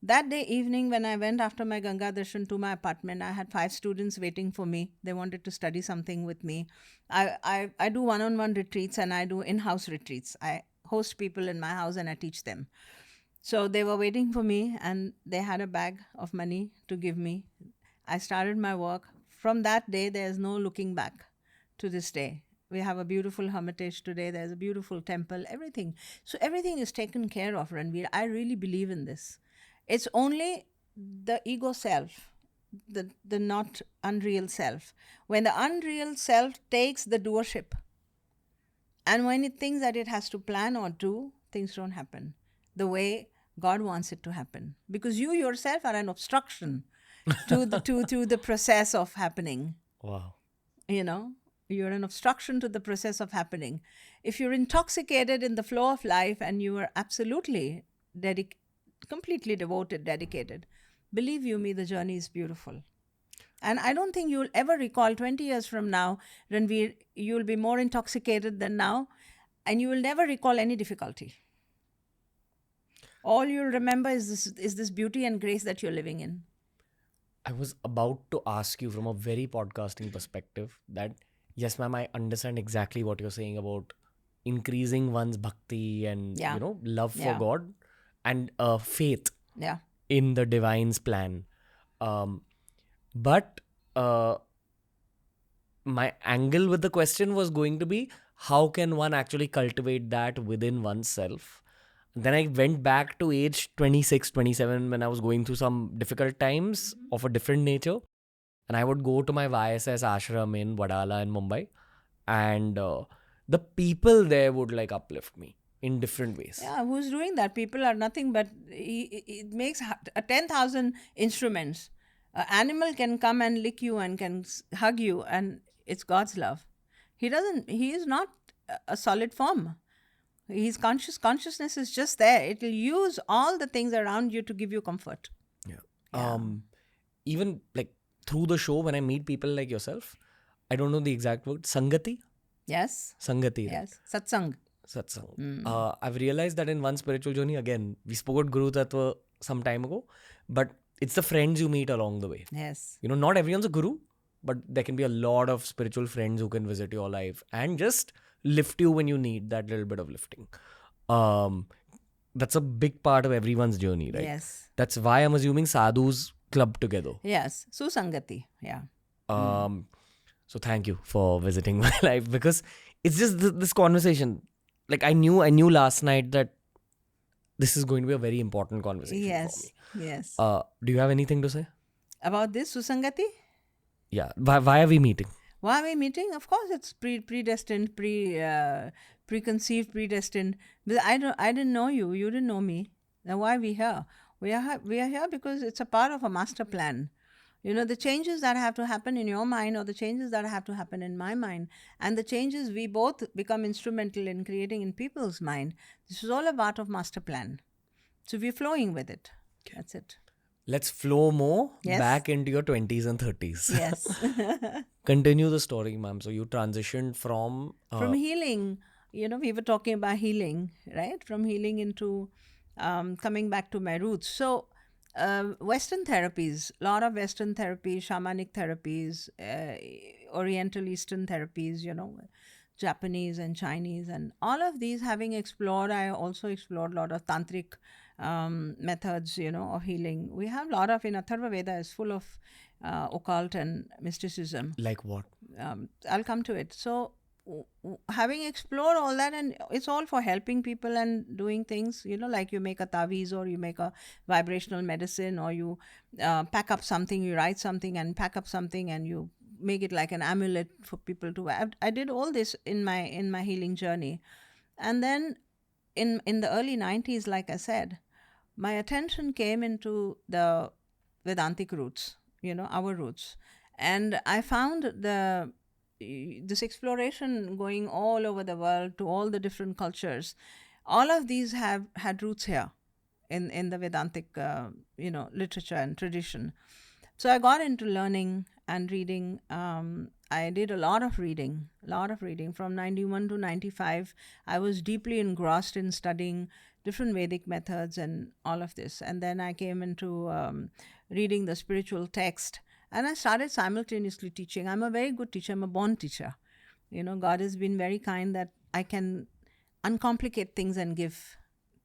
[SPEAKER 2] That day evening, when I went after my Ganga Darshan to my apartment, I had 5 students waiting for me. They wanted to study something with me. I do one-on-one retreats and I do in-house retreats. I host people in my house and I teach them. So they were waiting for me and they had a bag of money to give me. I started my work. From that day, there is no looking back to this day. We have a beautiful hermitage today. There's a beautiful temple, everything. So everything is taken care of, Ranveer. I really believe in this. It's only the ego self, the not unreal self. When the unreal self takes the doership, and when it thinks that it has to plan or do, things don't happen the way God wants it to happen. Because you yourself are an obstruction to the process of happening.
[SPEAKER 1] Wow.
[SPEAKER 2] You're an obstruction to the process of happening. If you're intoxicated in the flow of life and you are absolutely completely devoted, dedicated, believe you me, the journey is beautiful. And I don't think you'll ever recall 20 years from now, Ranveer, you'll be more intoxicated than now, and you will never recall any difficulty. All you'll remember is this beauty and grace that you're living in.
[SPEAKER 1] I was about to ask you from a very podcasting perspective that, yes, ma'am, I understand exactly what you're saying about increasing one's bhakti and, love for God and faith in the divine's plan. But my angle with the question was going to be, how can one actually cultivate that within oneself? Then I went back to age 26, 27 when I was going through some difficult times of a different nature. And I would go to my YSS ashram in Wadala in Mumbai. And the people there would uplift me in different ways.
[SPEAKER 2] Yeah, who's doing that? People are nothing but, it makes 10,000 instruments. An animal can come and lick you and can hug you, and it's God's love. He is not a solid form. His consciousness is just there. It will use all the things around you to give you comfort.
[SPEAKER 1] Yeah. Even through the show, when I meet people like yourself, I don't know the exact word, Sangati?
[SPEAKER 2] Yes.
[SPEAKER 1] Sangati.
[SPEAKER 2] Yes. Satsang.
[SPEAKER 1] I've realized that in one spiritual journey, again, we spoke about Guru Tattva some time ago, but it's the friends you meet along the way.
[SPEAKER 2] Yes.
[SPEAKER 1] Not everyone's a guru, but there can be a lot of spiritual friends who can visit your life and just lift you when you need that little bit of lifting. That's a big part of everyone's journey, right?
[SPEAKER 2] Yes.
[SPEAKER 1] That's why I'm assuming sadhus club together.
[SPEAKER 2] Yes. Susangati. Yeah.
[SPEAKER 1] So thank you for visiting my life, because it's just this conversation. I knew last night that this is going to be a very important conversation for me.
[SPEAKER 2] Yes.
[SPEAKER 1] Do you have anything to say?
[SPEAKER 2] About this, Susangati?
[SPEAKER 1] Yeah. Why are we meeting?
[SPEAKER 2] Why are we meeting? Of course, it's predestined, preconceived, predestined. But I didn't know you. You didn't know me. Then why are we here? We are here because it's a part of a master plan. The changes that have to happen in your mind, or the changes that have to happen in my mind, and the changes we both become instrumental in creating in people's mind. This is all a part of master plan. So we're flowing with it. Okay. That's it.
[SPEAKER 1] Let's flow more back into your 20s and 30s.
[SPEAKER 2] Yes.
[SPEAKER 1] Continue the story, ma'am. So you transitioned from
[SPEAKER 2] healing. We were talking about healing, right? From healing into coming back to my roots. So Western therapies, a lot of Western therapies, shamanic therapies, Oriental Eastern therapies, Japanese and Chinese, and all of these having explored, I also explored a lot of tantric methods, of healing. We have a lot of, Atharva Veda is full of occult and mysticism.
[SPEAKER 1] Like what?
[SPEAKER 2] I'll come to it. So having explored all that, and it's all for helping people and doing things, like you make a taviz, or you make a vibrational medicine, or you pack up something, you write something and pack up something and you make it like an amulet for people to wear. I did all this in my healing journey. And then in the early 90s, like I said, my attention came into the Vedantic roots, our roots. And I found this exploration going all over the world to all the different cultures. All of these have had roots here in the Vedantic, literature and tradition. So I got into learning and reading. I did a lot of reading. From 91 to 95, I was deeply engrossed in studying different Vedic methods and all of this. And then I came into reading the spiritual text. And I started simultaneously teaching. I'm a very good teacher. I'm a born teacher. God has been very kind that I can uncomplicate things and give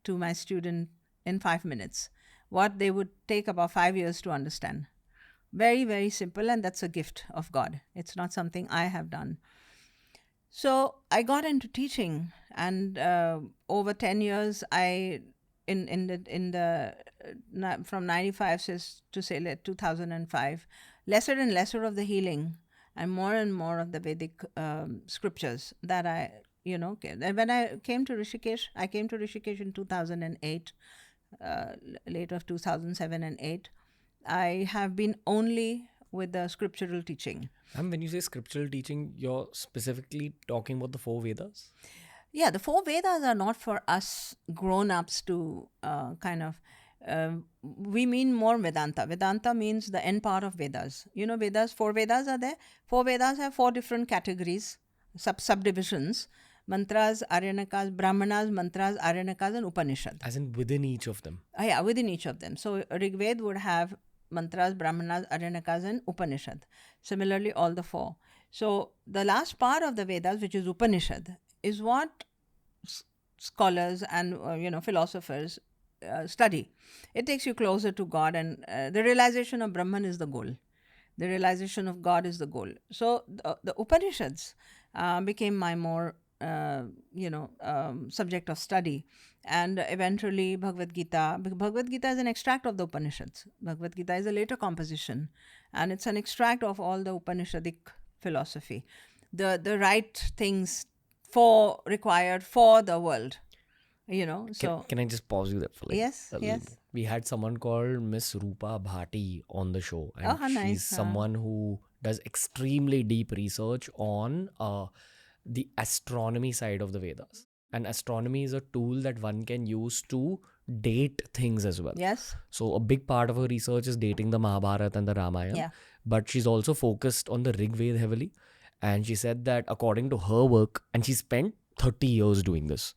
[SPEAKER 2] to my student in 5 minutes what they would take about 5 years to understand. Very, very simple, and that's a gift of God. It's not something I have done. So I got into teaching, and over 10 years, from 95 to say 2005, lesser and lesser of the healing, and more of the Vedic scriptures that when I came to Rishikesh, in 2008, late of 2007 and 8. I have been only with the scriptural teaching.
[SPEAKER 1] And when you say scriptural teaching, you're specifically talking about the 4 Vedas?
[SPEAKER 2] Yeah, the 4 Vedas are not for us grown-ups to we mean more Vedanta. Vedanta means the end part of Vedas. Vedas, 4 Vedas are there. 4 Vedas have 4 different categories, subdivisions. Mantras, Aryanas, Brahmanas, Mantras, Aryanas, and Upanishad.
[SPEAKER 1] As in within each of them?
[SPEAKER 2] Yeah, within each of them. So Rig Veda would have Mantras, Brahmanas, Aryanas, and Upanishad. Similarly, all the 4. So the last part of the Vedas, which is Upanishad, is what scholars and philosophers study. It takes you closer to God, and the realization of Brahman is the goal. The realization of God is the goal. So the Upanishads became my more subject of study, and eventually Bhagavad Gita. Bhagavad Gita is an extract of the Upanishads. Bhagavad Gita is a later composition, and it's an extract of all the Upanishadic philosophy, the right things required for the world. So
[SPEAKER 1] can I just pause you there for
[SPEAKER 2] yes.
[SPEAKER 1] We had someone called Miss Rupa Bhati on the show, and she's
[SPEAKER 2] nice.
[SPEAKER 1] someone who does extremely deep research on the astronomy side of the Vedas. And astronomy is a tool that one can use to date things as well.
[SPEAKER 2] Yes.
[SPEAKER 1] So a big part of her research is dating the Mahabharata and the Ramayana.
[SPEAKER 2] Yeah.
[SPEAKER 1] But she's also focused on the Rig Veda heavily. And she said that according to her work, and she spent 30 years doing this.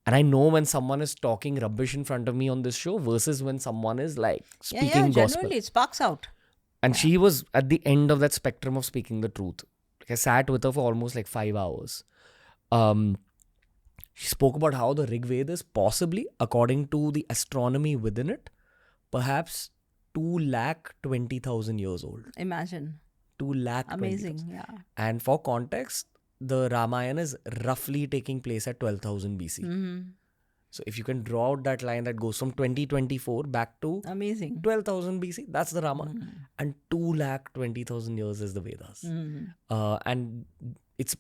[SPEAKER 1] And I know when someone is talking rubbish in front of me on this show versus when someone is like speaking gospel.
[SPEAKER 2] Generally it sparks out.
[SPEAKER 1] And she was at the end of that spectrum of speaking the truth. I sat with her for almost 5 hours. She spoke about how the Rig Veda is possibly, according to the astronomy within it, perhaps 220,000 years old.
[SPEAKER 2] Imagine.
[SPEAKER 1] 220,000.
[SPEAKER 2] Amazing, yeah.
[SPEAKER 1] And for context, the Ramayana is roughly taking place at 12,000 BC.
[SPEAKER 2] Mm-hmm.
[SPEAKER 1] So if you can draw out that line that goes from 2024 back to
[SPEAKER 2] amazing
[SPEAKER 1] 12,000 BC, that's the Rama. Mm-hmm. And 220,000 years is the Vedas. Mm-hmm. And it's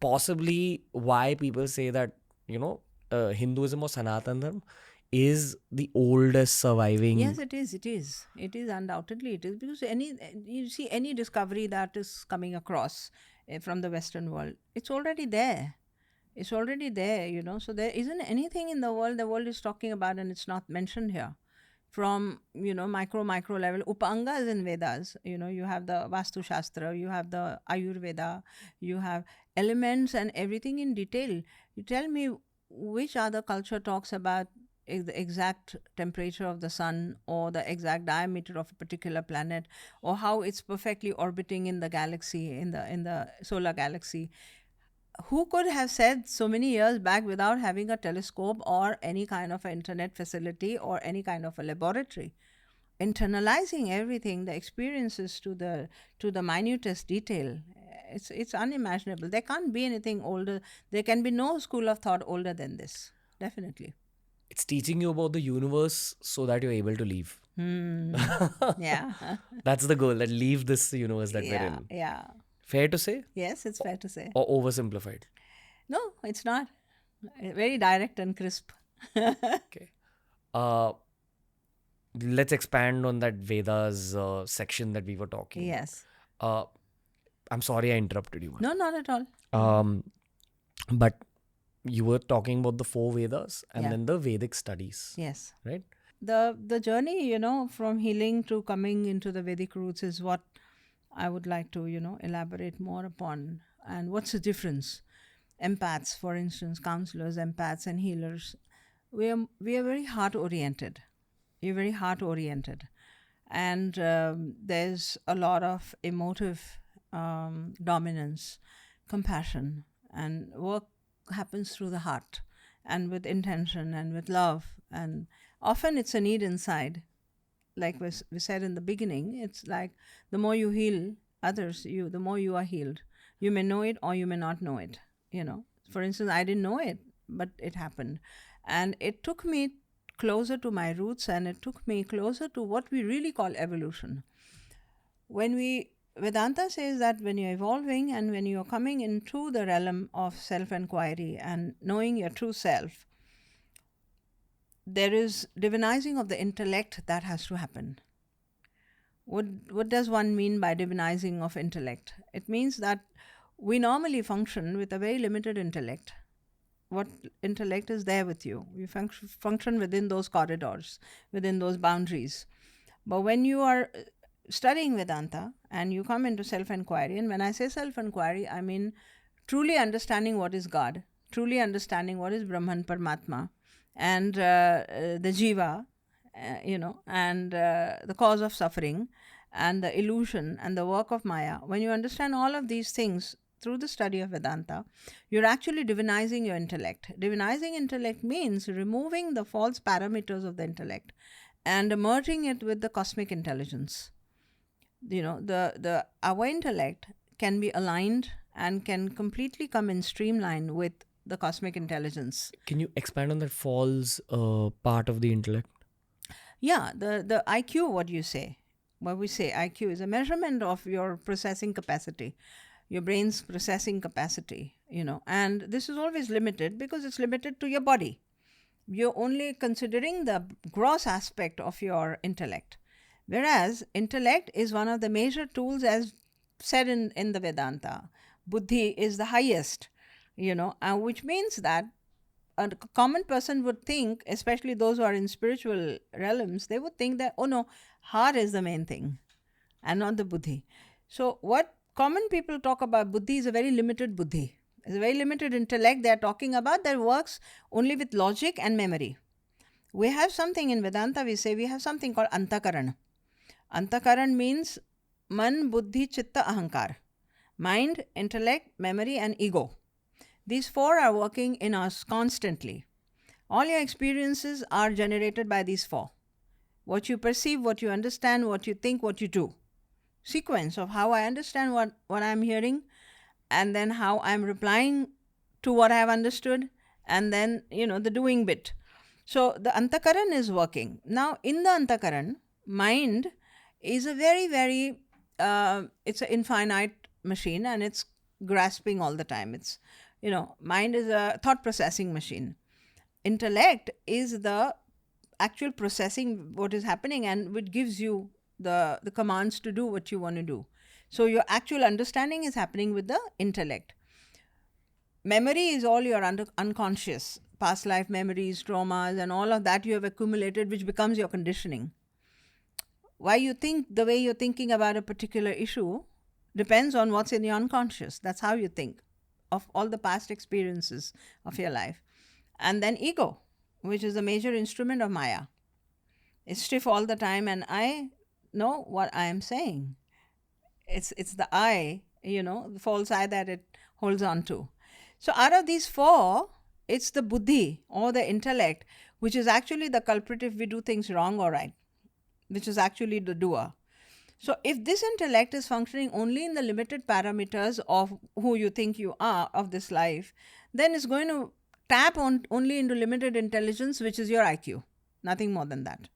[SPEAKER 1] possibly why people say that, Hinduism or Sanatan Dharma is the oldest surviving.
[SPEAKER 2] Yes, it is. It is undoubtedly it is, because any discovery that is coming across from the Western world, it's already there. So there isn't anything in the world is talking about and it's not mentioned here. From, micro level, Upanga is in Vedas. You have the Vastu Shastra, you have the Ayurveda, you have elements and everything in detail. You tell me which other culture talks about the exact temperature of the sun or the exact diameter of a particular planet, or how it's perfectly orbiting in the galaxy, in the solar galaxy. Who could have said so many years back without having a telescope or any kind of an internet facility or any kind of a laboratory? Internalizing everything, the experiences to the minutest detail, it's unimaginable. There can't be anything older. There can be no school of thought older than this. Definitely.
[SPEAKER 1] It's teaching you about the universe so that you're able to leave.
[SPEAKER 2] Yeah.
[SPEAKER 1] That's the goal, that leave this universe that we're in.
[SPEAKER 2] Yeah.
[SPEAKER 1] Fair to say?
[SPEAKER 2] Yes, it's fair to say.
[SPEAKER 1] Or oversimplified?
[SPEAKER 2] No, it's not. Very direct and crisp.
[SPEAKER 1] Okay. let's expand on that Vedas section that we were talking.
[SPEAKER 2] Yes.
[SPEAKER 1] I'm sorry I interrupted you.
[SPEAKER 2] No, not at all.
[SPEAKER 1] But you were talking about the 4 Vedas and
[SPEAKER 2] Yeah.
[SPEAKER 1] then the Vedic studies,
[SPEAKER 2] Yes.
[SPEAKER 1] right?
[SPEAKER 2] The journey, from healing to coming into the Vedic roots is what I would like to, elaborate more upon. And what's the difference? Empaths, for instance, counselors, empaths and healers, we are very heart oriented. You're very heart oriented. And there's a lot of emotive dominance, compassion, and work happens through the heart and with intention and with love. And often it's a need inside. Like we said in the beginning, it's like the more you heal others, the more you are healed. You may know it or you may not know it. For instance, I didn't know it, but it happened. And it took me closer to my roots, and it took me closer to what we really call evolution. Vedanta says that when you're evolving and when you're coming into the realm of self-inquiry and knowing your true self, there is divinizing of the intellect that has to happen. What does one mean by divinizing of intellect? It means that we normally function with a very limited intellect. What intellect is there with you? You function within those corridors, within those boundaries. But when you are studying Vedanta and you come into self-inquiry, and when I say self-inquiry, I mean truly understanding what is God, truly understanding what is Brahman, Parmatma, and the Jiva, and the cause of suffering, and the illusion, and the work of Maya. When you understand all of these things through the study of Vedanta, you're actually divinizing your intellect. Divinizing intellect means removing the false parameters of the intellect and merging it with the cosmic intelligence. Our intellect can be aligned and can completely come in streamline with the cosmic intelligence.
[SPEAKER 1] Can you expand on that false part of the intellect?
[SPEAKER 2] Yeah, the IQ, what we say IQ is a measurement of your processing capacity, your brain's processing capacity, and this is always limited because it's limited to your body. You're only considering the gross aspect of your intellect. Whereas intellect is one of the major tools, as said in the Vedanta. Buddhi is the highest, which means that a common person would think, especially those who are in spiritual realms, they would think that, oh no, heart is the main thing and not the buddhi. So what common people talk about buddhi is a very limited buddhi. It's a very limited intellect they're talking about that works only with logic and memory. We have something in Vedanta, we say we have something called antakaran. Antakaran means man, buddhi, chitta, ahankar. Mind, intellect, memory, and ego. These 4 are working in us constantly. All your experiences are generated by these 4. What you perceive, what you understand, what you think, what you do. Sequence of how I understand what I'm hearing, and then how I'm replying to what I have understood, and then, the doing bit. So the antakaran is working. Now, in the antakaran, mind is a very, very, it's an infinite machine, and it's grasping all the time. It's, mind is a thought processing machine. Intellect is the actual processing what is happening, and which gives you the commands to do what you want to do. So your actual understanding is happening with the intellect. Memory is all your unconscious, past life memories, traumas, and all of that you have accumulated, which becomes your conditioning. Why you think the way you're thinking about a particular issue depends on what's in your unconscious. That's how you think of all the past experiences of your life. And then ego, which is a major instrument of Maya. It's stiff all the time, and I know what I am saying. It's the I, the false I that it holds on to. So out of these 4, it's the buddhi or the intellect, which is actually the culprit if we do things wrong or right, which is actually the doer. So if this intellect is functioning only in the limited parameters of who you think you are of this life, then it's going to tap on only into limited intelligence, which is your IQ, nothing more than that.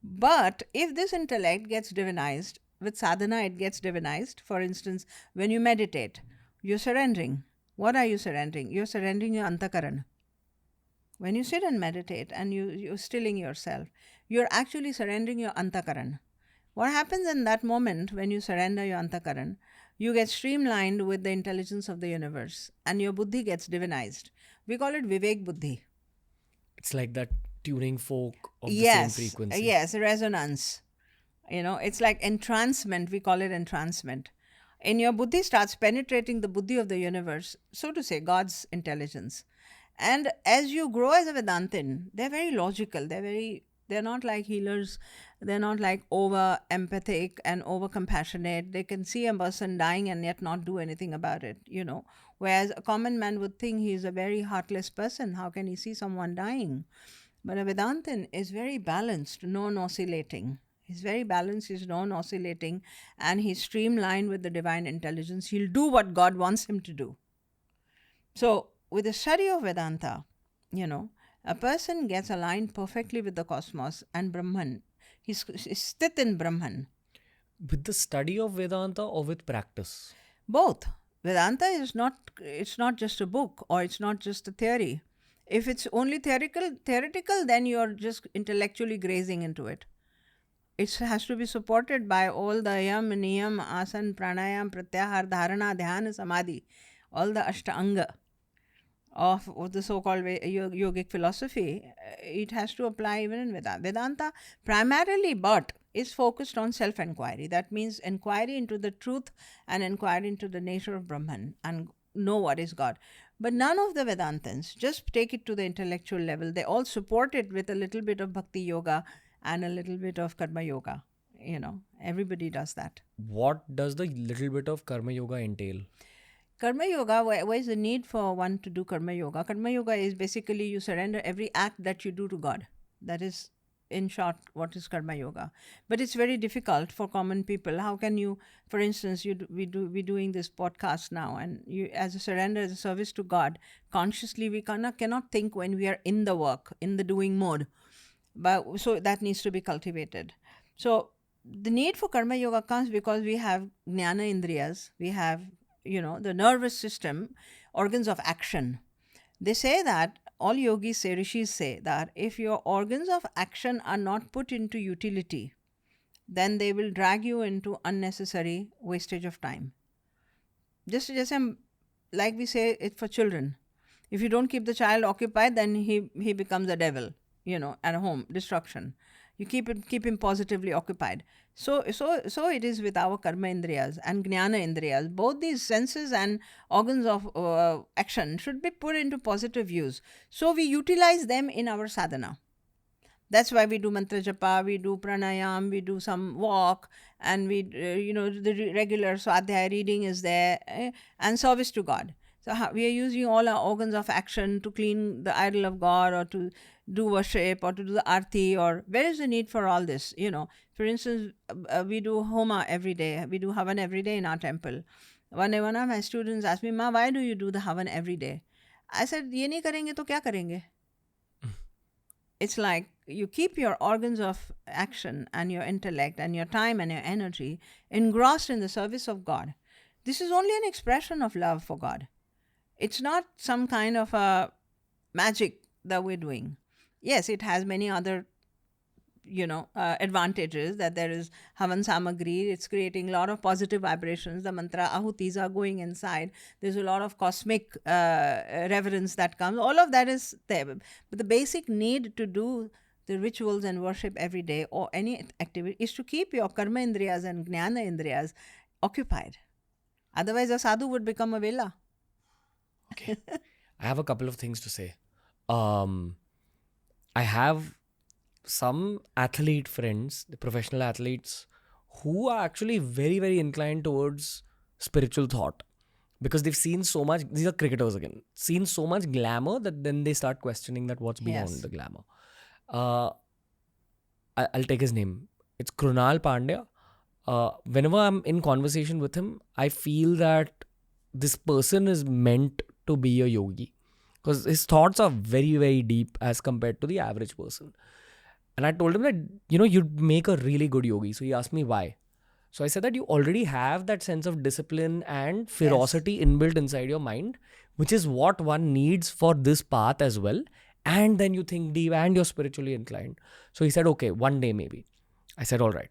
[SPEAKER 2] But if this intellect gets divinized, with sadhana it gets divinized. For instance, when you meditate, you're surrendering. What are you surrendering? You're surrendering your antakaran. when you sit and meditate and you're stilling yourself, you're actually surrendering your antakaran. What happens in that moment when you surrender your antakaran, you get streamlined with the intelligence of the universe and your buddhi gets divinized. We call it Vivek Buddhi.
[SPEAKER 1] It's like that tuning fork of the same
[SPEAKER 2] Yes,
[SPEAKER 1] frequency.
[SPEAKER 2] yes, resonance. It's like entrancement. We call it entrancement. And your buddhi starts penetrating the buddhi of the universe, so to say, God's intelligence. And as you grow as a Vedantin, they're very logical. They're not like healers. They're not like over empathic and over compassionate. They can see a person dying and yet not do anything about it, Whereas a common man would think he is a very heartless person. How can he see someone dying? But a Vedantin is very balanced, non-oscillating. He's very balanced, he's non-oscillating, and he's streamlined with the divine intelligence. He'll do what God wants him to do. So, with the study of Vedanta, a person gets aligned perfectly with the cosmos and Brahman. He's sthit in Brahman.
[SPEAKER 1] With the study of Vedanta or with practice?
[SPEAKER 2] Both. Vedanta it's not just a book or it's not just a theory. If it's only theoretical, then you're just intellectually grazing into it. It has to be supported by all the yam, niyam, asan, pranayam, pratyahar, dharana, dhyana, samadhi, all the ashtanga of the so-called yogic philosophy. It has to apply even in Vedanta. Vedanta primarily is focused on self-inquiry. That means inquiry into the truth and inquiry into the nature of Brahman and know what is God. But none of the Vedantins just take it to the intellectual level. They all support it with a little bit of bhakti yoga and a little bit of karma yoga. Everybody does that.
[SPEAKER 1] What does the little bit of karma yoga entail?
[SPEAKER 2] Karma yoga, where is the need for one to do karma yoga? Karma yoga is basically you surrender every act that you do to God. That is, in short, what is karma yoga. But it's very difficult for common people. How can you, for instance, we're doing this podcast now, and you, as a surrender, as a service to God, consciously we cannot think when we are in the work, in the doing mode. But so that needs to be cultivated. So the need for karma yoga comes because we have jnana indriyas, we have the nervous system, organs of action. They say that, all yogis say, rishis say that if your organs of action are not put into utility, then they will drag you into unnecessary wastage of time. Just like we say it for children. If you don't keep the child occupied, then he becomes a devil, at home, destruction. You keep him positively occupied. So it is with our karma indriyas and jnana indriyas. Both these senses and organs of action should be put into positive use. So we utilize them in our sadhana. That's why we do mantra japa, we do pranayam, we do some walk, and we, the regular swadhyaya reading is there, and service to God. So we are using all our organs of action to clean the idol of God or to do worship or to do the arti, or where is the need for all this? For instance, we do homa every day. We do havan every day in our temple. One of my students asked me, Ma, why do you do the havan every day? I said, ye nahi karenge to kya karenge? It's like you keep your organs of action and your intellect and your time and your energy engrossed in the service of God. This is only an expression of love for God. It's not some kind of a magic that we're doing. Yes, it has many other, advantages, that there is havan samagri. It's creating a lot of positive vibrations. The mantra ahutis are going inside. There's a lot of cosmic reverence that comes. All of that is there. But the basic need to do the rituals and worship every day or any activity is to keep your karma indriyas and jnana indriyas occupied. Otherwise, a sadhu would become a vela.
[SPEAKER 1] Okay. I have a couple of things to say. I have some athlete friends, the professional athletes, who are actually very, very inclined towards spiritual thought because they've seen so much. These are cricketers again, seen so much glamour that then they start questioning that what's beyond the glamour. I'll take his name. It's Krunal Pandya. Whenever I'm in conversation with him, I feel that this person is meant to be a yogi because his thoughts are very, very deep as compared to the average person. And I told him that, you'd make a really good yogi. So he asked me why. So I said that you already have that sense of discipline and ferocity inbuilt inside your mind, which is what one needs for this path as well. and then you think deep and you're spiritually inclined. So he said, okay, one day maybe. I said, all right.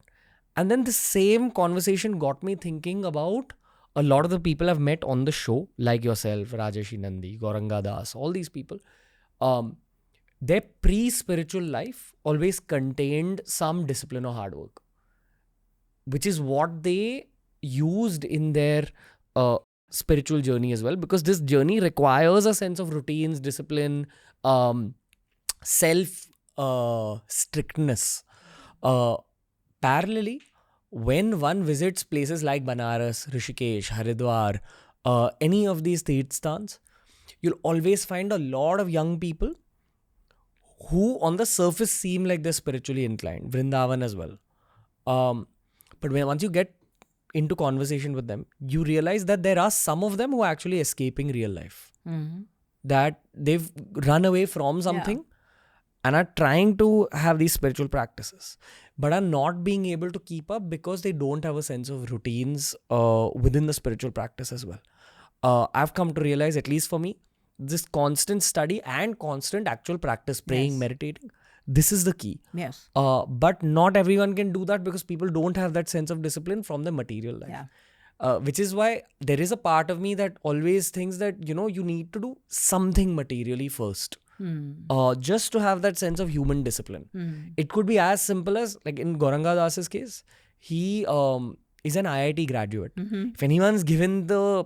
[SPEAKER 1] And then the same conversation got me thinking about a lot of the people I've met on the show, like yourself, Rajeshi Nandi, Gauranga Das, all these people. Their pre-spiritual life always contained some discipline or hard work, which is what they used in their spiritual journey as well, because this journey requires a sense of routines, discipline, self strictness. Parallelly, when one visits places like Banaras, Rishikesh, Haridwar, any of these Tirthastans, you'll always find a lot of young people who on the surface seem like they're spiritually inclined. Vrindavan as well. But once you get into conversation with them, you realize that there are some of them who are actually escaping real life. That they've run away from something and are trying to have these spiritual practices, but are not being able to keep up because they don't have a sense of routines within the spiritual practice as well. I've come to realize, at least for me, this constant study and constant actual practice, praying, meditating, this is the key.
[SPEAKER 2] Yes.
[SPEAKER 1] But not everyone can do that because people don't have that sense of discipline from the material life. Which is why there is a part of me that always thinks that, you need to do something materially first. Just to have that sense of human discipline. It could be as simple as, like in Gauranga Das's case, he is an IIT graduate. If anyone's given the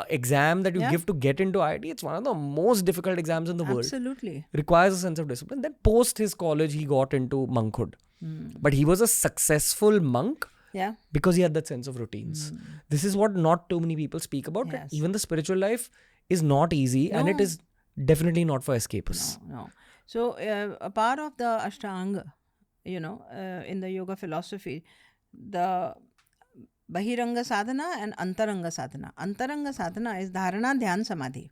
[SPEAKER 1] exam that you give to get into IIT, it's one of the most difficult exams in the world.
[SPEAKER 2] Absolutely.
[SPEAKER 1] Requires a sense of discipline. Then post his college, he got into monkhood. But he was a successful monk because he had that sense of routines. This is what not too many people speak about. Yes. Even the spiritual life is not easy, and it is definitely not for escapists.
[SPEAKER 2] No. So a part of the Ashtanga, in the yoga philosophy, the Bahiranga sadhana and Antaranga sadhana. Antaranga sadhana is dharana, dhyan, samadhi.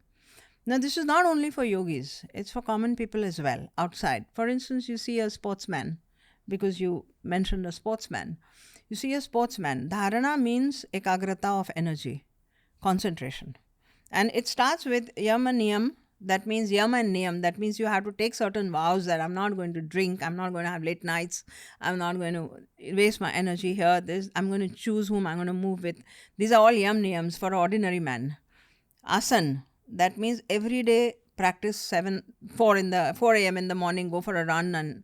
[SPEAKER 2] Now this is not only for yogis, it's for common people as well, outside. For instance, you see a sportsman, because you mentioned a sportsman. You see a sportsman, dharana means ekagrata of energy, concentration. And it starts with yam and niyam. That means yam and niyam. That means you have to take certain vows that I'm not going to drink, I'm not going to have late nights, I'm not going to waste my energy here. I'm going to choose whom I'm going to move with. These are all yam niyams for an ordinary man. Asan, that means every day practice 4 a.m. in the morning, go for a run, and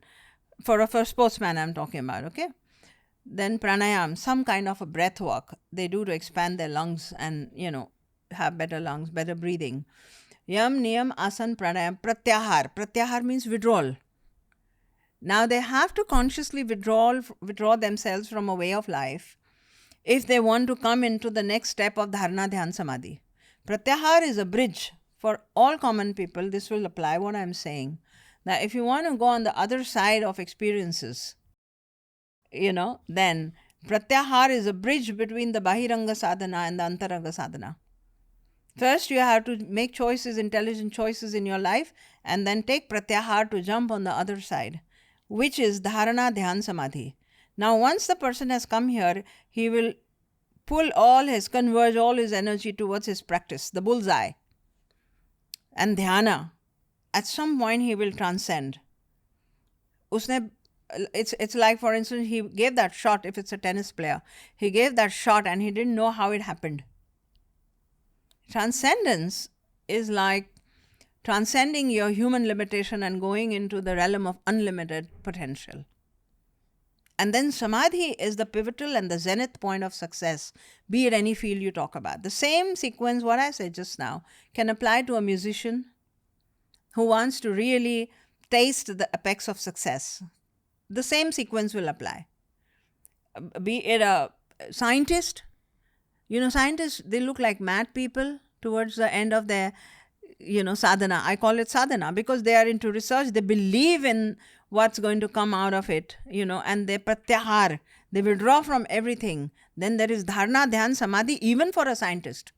[SPEAKER 2] for a sportsman I'm talking about, okay? Then pranayam, some kind of a breath work they do to expand their lungs and, have better lungs, better breathing. Yam, niyam, asan, pranayam, pratyahar. Pratyahar means withdrawal. Now they have to consciously withdraw themselves from a way of life if they want to come into the next step of dharana, dhyan, samadhi. Pratyahar is a bridge for all common people. This will apply what I'm saying. Now if you want to go on the other side of experiences, then pratyahar is a bridge between the bahiranga sadhana and the antaranga sadhana. First, you have to make choices, intelligent choices in your life, and then take pratyahar to jump on the other side, which is dharana, dhyan, samadhi. Now, once the person has come here, he will converge all his energy towards his practice, the bullseye. And dhyana, at some point he will transcend. It's like, for instance, he gave that shot, if it's a tennis player, he gave that shot and he didn't know how it happened. Transcendence is like transcending your human limitation and going into the realm of unlimited potential. And then samadhi is the pivotal and the zenith point of success, be it any field you talk about. The same sequence, what I said just now, can apply to a musician who wants to really taste the apex of success. The same sequence will apply. Be it a scientist. Scientists, they look like mad people towards the end of their, sadhana. I call it sadhana because they are into research. They believe in what's going to come out of it, and they pratyahar. They withdraw from everything. Then there is dharana, dhyan, samadhi, even for a scientist.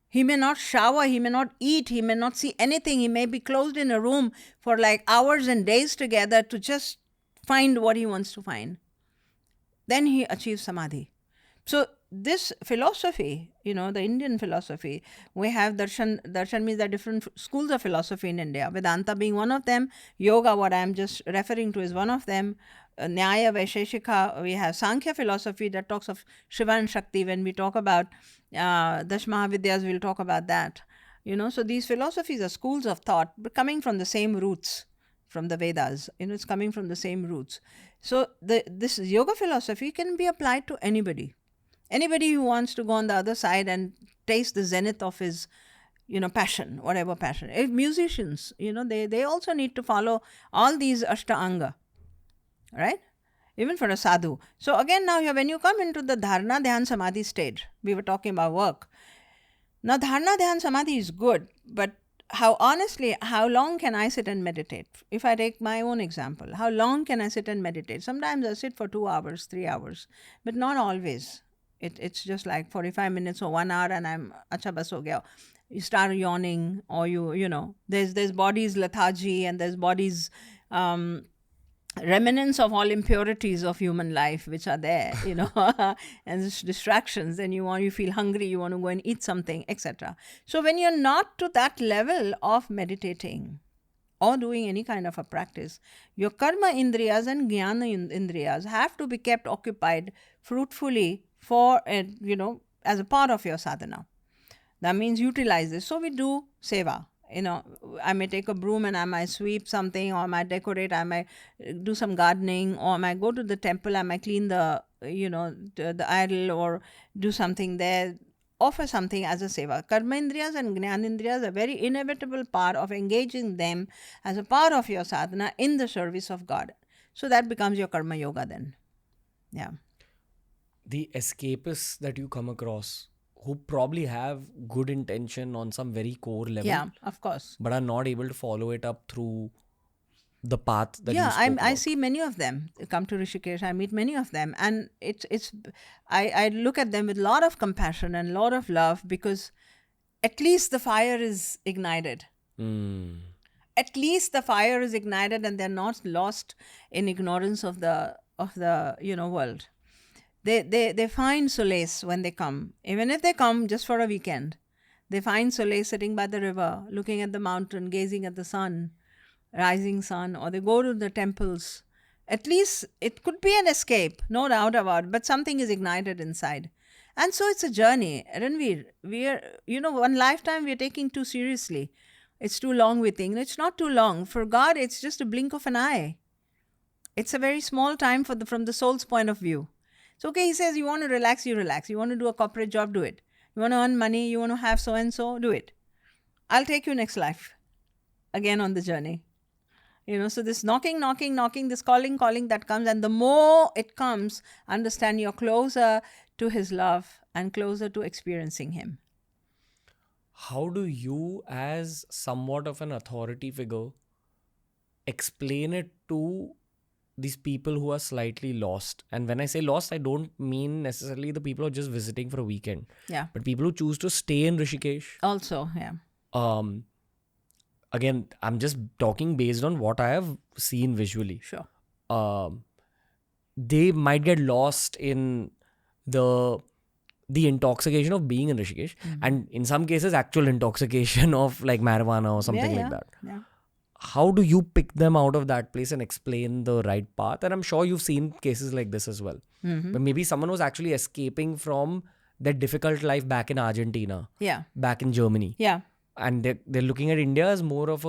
[SPEAKER 2] He may not shower, he may not eat, he may not see anything. He may be closed in a room for like hours and days together to just find what he wants to find. Then he achieves samadhi. So this philosophy, the Indian philosophy, we have darshan. Darshan means there are different schools of philosophy in India. Vedanta being one of them. Yoga, what I'm just referring to, is one of them. Nyaya, Vaisheshika, we have Sankhya philosophy that talks of Shiva and Shakti. When we talk about Dash Mahavidyas, we'll talk about that. So these philosophies are schools of thought, but coming from the same roots, from the Vedas. It's coming from the same roots. So this yoga philosophy can be applied to anybody. Anybody who wants to go on the other side and taste the zenith of his, passion, whatever passion. If musicians, they also need to follow all these Ashtanga, right? Even for a sadhu. So again, now when you come into the Dharana, Dhyan, Samadhi stage, we were talking about work. Now, Dharana, Dhyan, Samadhi is good, but how long can I sit and meditate? If I take my own example, how long can I sit and meditate? Sometimes I sit for 2 hours, 3 hours, but not always. It's just like 45 minutes or 1 hour and I'm acha bas ho gaya. You start yawning, or there's body's lethargy, and there's body's remnants of all impurities of human life which are there, and distractions. Then you feel hungry, you want to go and eat something, etc. So when you're not to that level of meditating or doing any kind of a practice, your karma indriyas and jnana indriyas have to be kept occupied fruitfully for, as a part of your sadhana. That means utilize this. So we do seva. I may take a broom and I might sweep something, or I might decorate, I might do some gardening, or I might go to the temple, I might clean the idol, or do something there, offer something as a seva. Karma indriyas and jnanindriyas are a very inevitable part of engaging them as a part of your sadhana in the service of God. So that becomes your karma yoga then. Yeah.
[SPEAKER 1] The escapists that you come across, who probably have good intention on some very core level.
[SPEAKER 2] Yeah, of course.
[SPEAKER 1] But are not able to follow it up through the path that you spoke
[SPEAKER 2] I
[SPEAKER 1] about.
[SPEAKER 2] see many of them come to Rishikesh. I meet many of them, and I look at them with a lot of compassion and a lot of love, because at least the fire is ignited. At least the fire is ignited, and they're not lost in ignorance of the world. They find solace when they come. Even if they come just for a weekend, they find solace sitting by the river, looking at the mountain, gazing at the sun, rising sun, or they go to the temples. At least it could be an escape, no doubt about it, but something is ignited inside. And so it's a journey. Ranveer, we are, one lifetime we are taking too seriously. It's too long, we think. It's not too long. For God, it's just a blink of an eye. It's a very small time from the soul's point of view. It's okay, he says, you want to relax, you relax. You want to do a corporate job, do it. You want to earn money, you want to have so-and-so, do it. I'll take you next life. Again on the journey. So this knocking, this calling that comes, and the more it comes, understand you're closer to his love and closer to experiencing him.
[SPEAKER 1] How do you, as somewhat of an authority figure, explain it to these people who are slightly lost? And when I say lost, I don't mean necessarily the people who are just visiting for a weekend.
[SPEAKER 2] Yeah.
[SPEAKER 1] But people who choose to stay in Rishikesh.
[SPEAKER 2] Also, yeah.
[SPEAKER 1] Again, I'm just talking based on what I have seen visually.
[SPEAKER 2] Sure.
[SPEAKER 1] They might get lost in the intoxication of being in Rishikesh, and in some cases, actual intoxication of like marijuana or something like that.
[SPEAKER 2] Yeah.
[SPEAKER 1] How do you pick them out of that place and explain the right path? And I'm sure you've seen cases like this as well. But maybe someone was actually escaping from their difficult life back in Argentina.
[SPEAKER 2] Yeah.
[SPEAKER 1] Back in Germany.
[SPEAKER 2] Yeah.
[SPEAKER 1] And they're looking at India as more of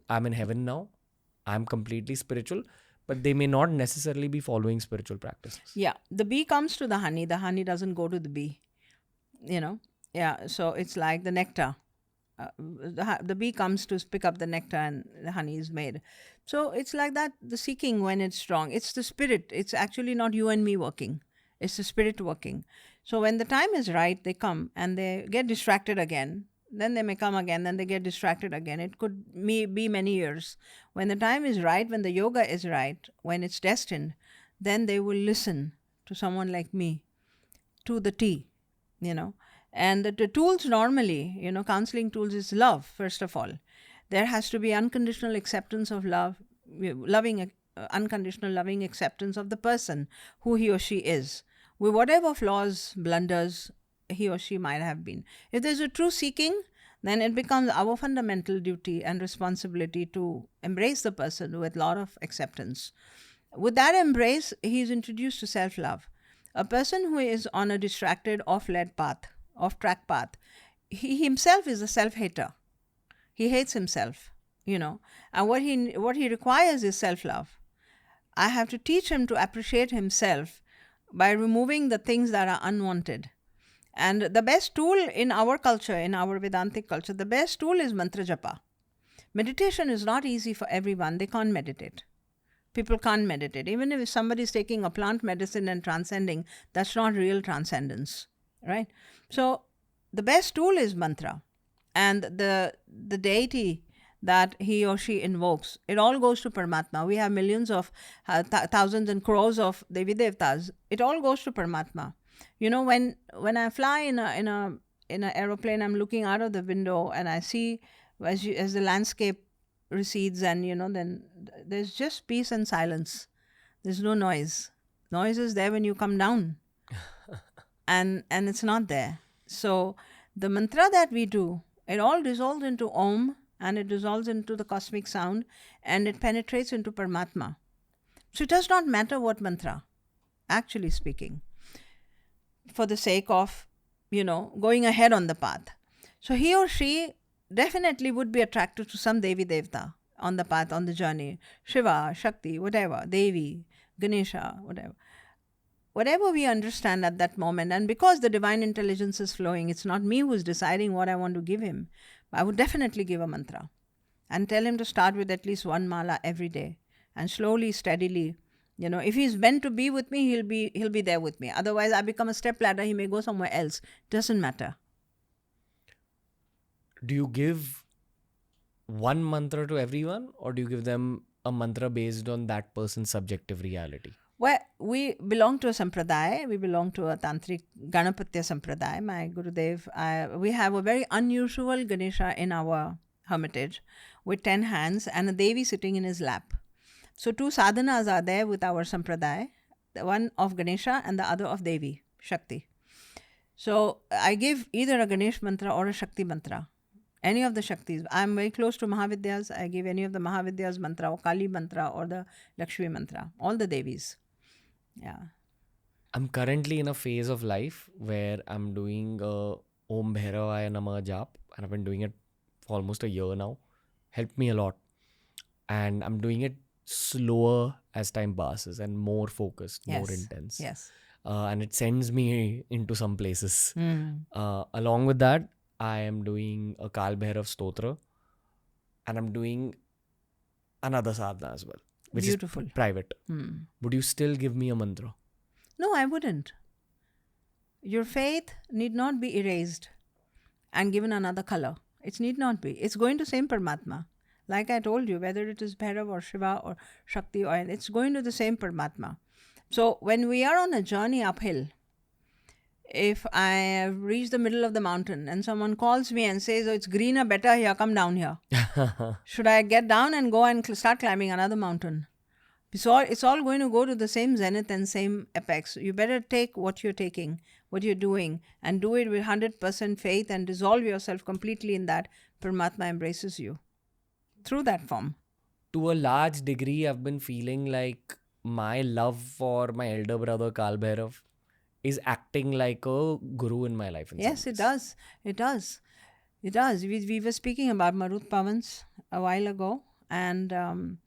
[SPEAKER 1] I'm in heaven now. I'm completely spiritual. But they may not necessarily be following spiritual practices.
[SPEAKER 2] Yeah. The bee comes to the honey. The honey doesn't go to the bee. Yeah. So it's like the nectar. The bee comes to pick up the nectar and the honey is made. So it's like that, the seeking when it's strong. It's the spirit. It's actually not you and me working. It's the spirit working. So when the time is right, they come and they get distracted again. Then they may come again, then they get distracted again. It could be many years. When the time is right, when the yoga is right, when it's destined, then they will listen to someone like me, to the T, And the tools normally, counseling tools is love, first of all. There has to be unconditional acceptance of love, unconditional loving acceptance of the person, who he or she is. with whatever flaws, blunders he or she might have been. If there's a true seeking, then it becomes our fundamental duty and responsibility to embrace the person with a lot of acceptance. With that embrace, he is introduced to self-love. A person who is on a distracted, off-led path, off-track path, he himself is a self-hater. He hates himself, and what he requires is self-love. I have to teach him to appreciate himself by removing the things that are unwanted. And the best tool in our culture, in our Vedantic culture, the best tool is mantra japa. Meditation is not easy for everyone. They can't meditate. People can't meditate. Even if somebody is taking a plant medicine and transcending, that's not real transcendence, right? So the best tool is mantra. And the deity that he or she invokes, it all goes to Parmatma. We have millions of, thousands and crores of Devi Devatas. It all goes to Parmatma. When I fly in an aeroplane, I'm looking out of the window and I see as the landscape recedes, and then there's just peace and silence. There's no noise. Noise is there when you come down, and it's not there. So the mantra that we do, it all dissolves into Om, and it dissolves into the cosmic sound, and it penetrates into Parmatma. So it does not matter what mantra, actually speaking, for the sake of, going ahead on the path. So he or she definitely would be attracted to some Devi Devata on the path, on the journey. Shiva, Shakti, whatever, Devi, Ganesha, whatever. Whatever we understand at that moment, and because the divine intelligence is flowing, it's not me who's deciding what I want to give him. I would definitely give a mantra and tell him to start with at least one mala every day, and slowly, steadily, if he's meant to be with me, he'll be there with me. Otherwise, I become a stepladder. He may go somewhere else. Doesn't matter.
[SPEAKER 1] Do you give one mantra to everyone, or do you give them a mantra based on that person's subjective reality?
[SPEAKER 2] Well, we belong to a sampradaya. We belong to a tantric Ganapatya sampradaya. My Gurudev, we have a very unusual Ganesha in our hermitage with 10 hands and a Devi sitting in his lap. So 2 sadhanas are there with our sampradaya, the one of Ganesha and the other of Devi, Shakti. So I give either a Ganesh mantra or a Shakti mantra. Any of the Shaktis. I'm very close to Mahavidyas. I give any of the Mahavidyas mantra or Kali mantra or the Lakshmi mantra. All the Devis. Yeah.
[SPEAKER 1] I'm currently in a phase of life where I'm doing Om Bhairavaya Namah Jaap, and I've been doing it for almost a year now. Helped me a lot. And I'm doing it slower as time passes and more focused, more intense.
[SPEAKER 2] Yes.
[SPEAKER 1] And it sends me into some places. Along with that, I am doing a Kal Bhairav Stotra, and I'm doing another sadhana as well, which
[SPEAKER 2] Beautiful.
[SPEAKER 1] is private. Would you still give me a mantra?
[SPEAKER 2] No, I wouldn't. Your faith need not be erased and given another color. It need not be. It's going to same Parmatma. Like I told you, whether it is Bhairav or Shiva or Shakti, or it's going to the same Parmatma. So when we are on a journey uphill, if I have reached the middle of the mountain and someone calls me and says, oh, it's greener, better here, come down here. Should I get down and go and start climbing another mountain? So it's all going to go to the same zenith and same apex. You better take what you're taking, what you're doing, and do it with 100% faith and dissolve yourself completely in that. Parmatma embraces you through that form.
[SPEAKER 1] To a large degree, I've been feeling like my love for my elder brother, Kal Bhairav, is acting like a guru in my life.
[SPEAKER 2] Yes, it does. It does. It does. We were speaking about Marut Pavans a while ago. And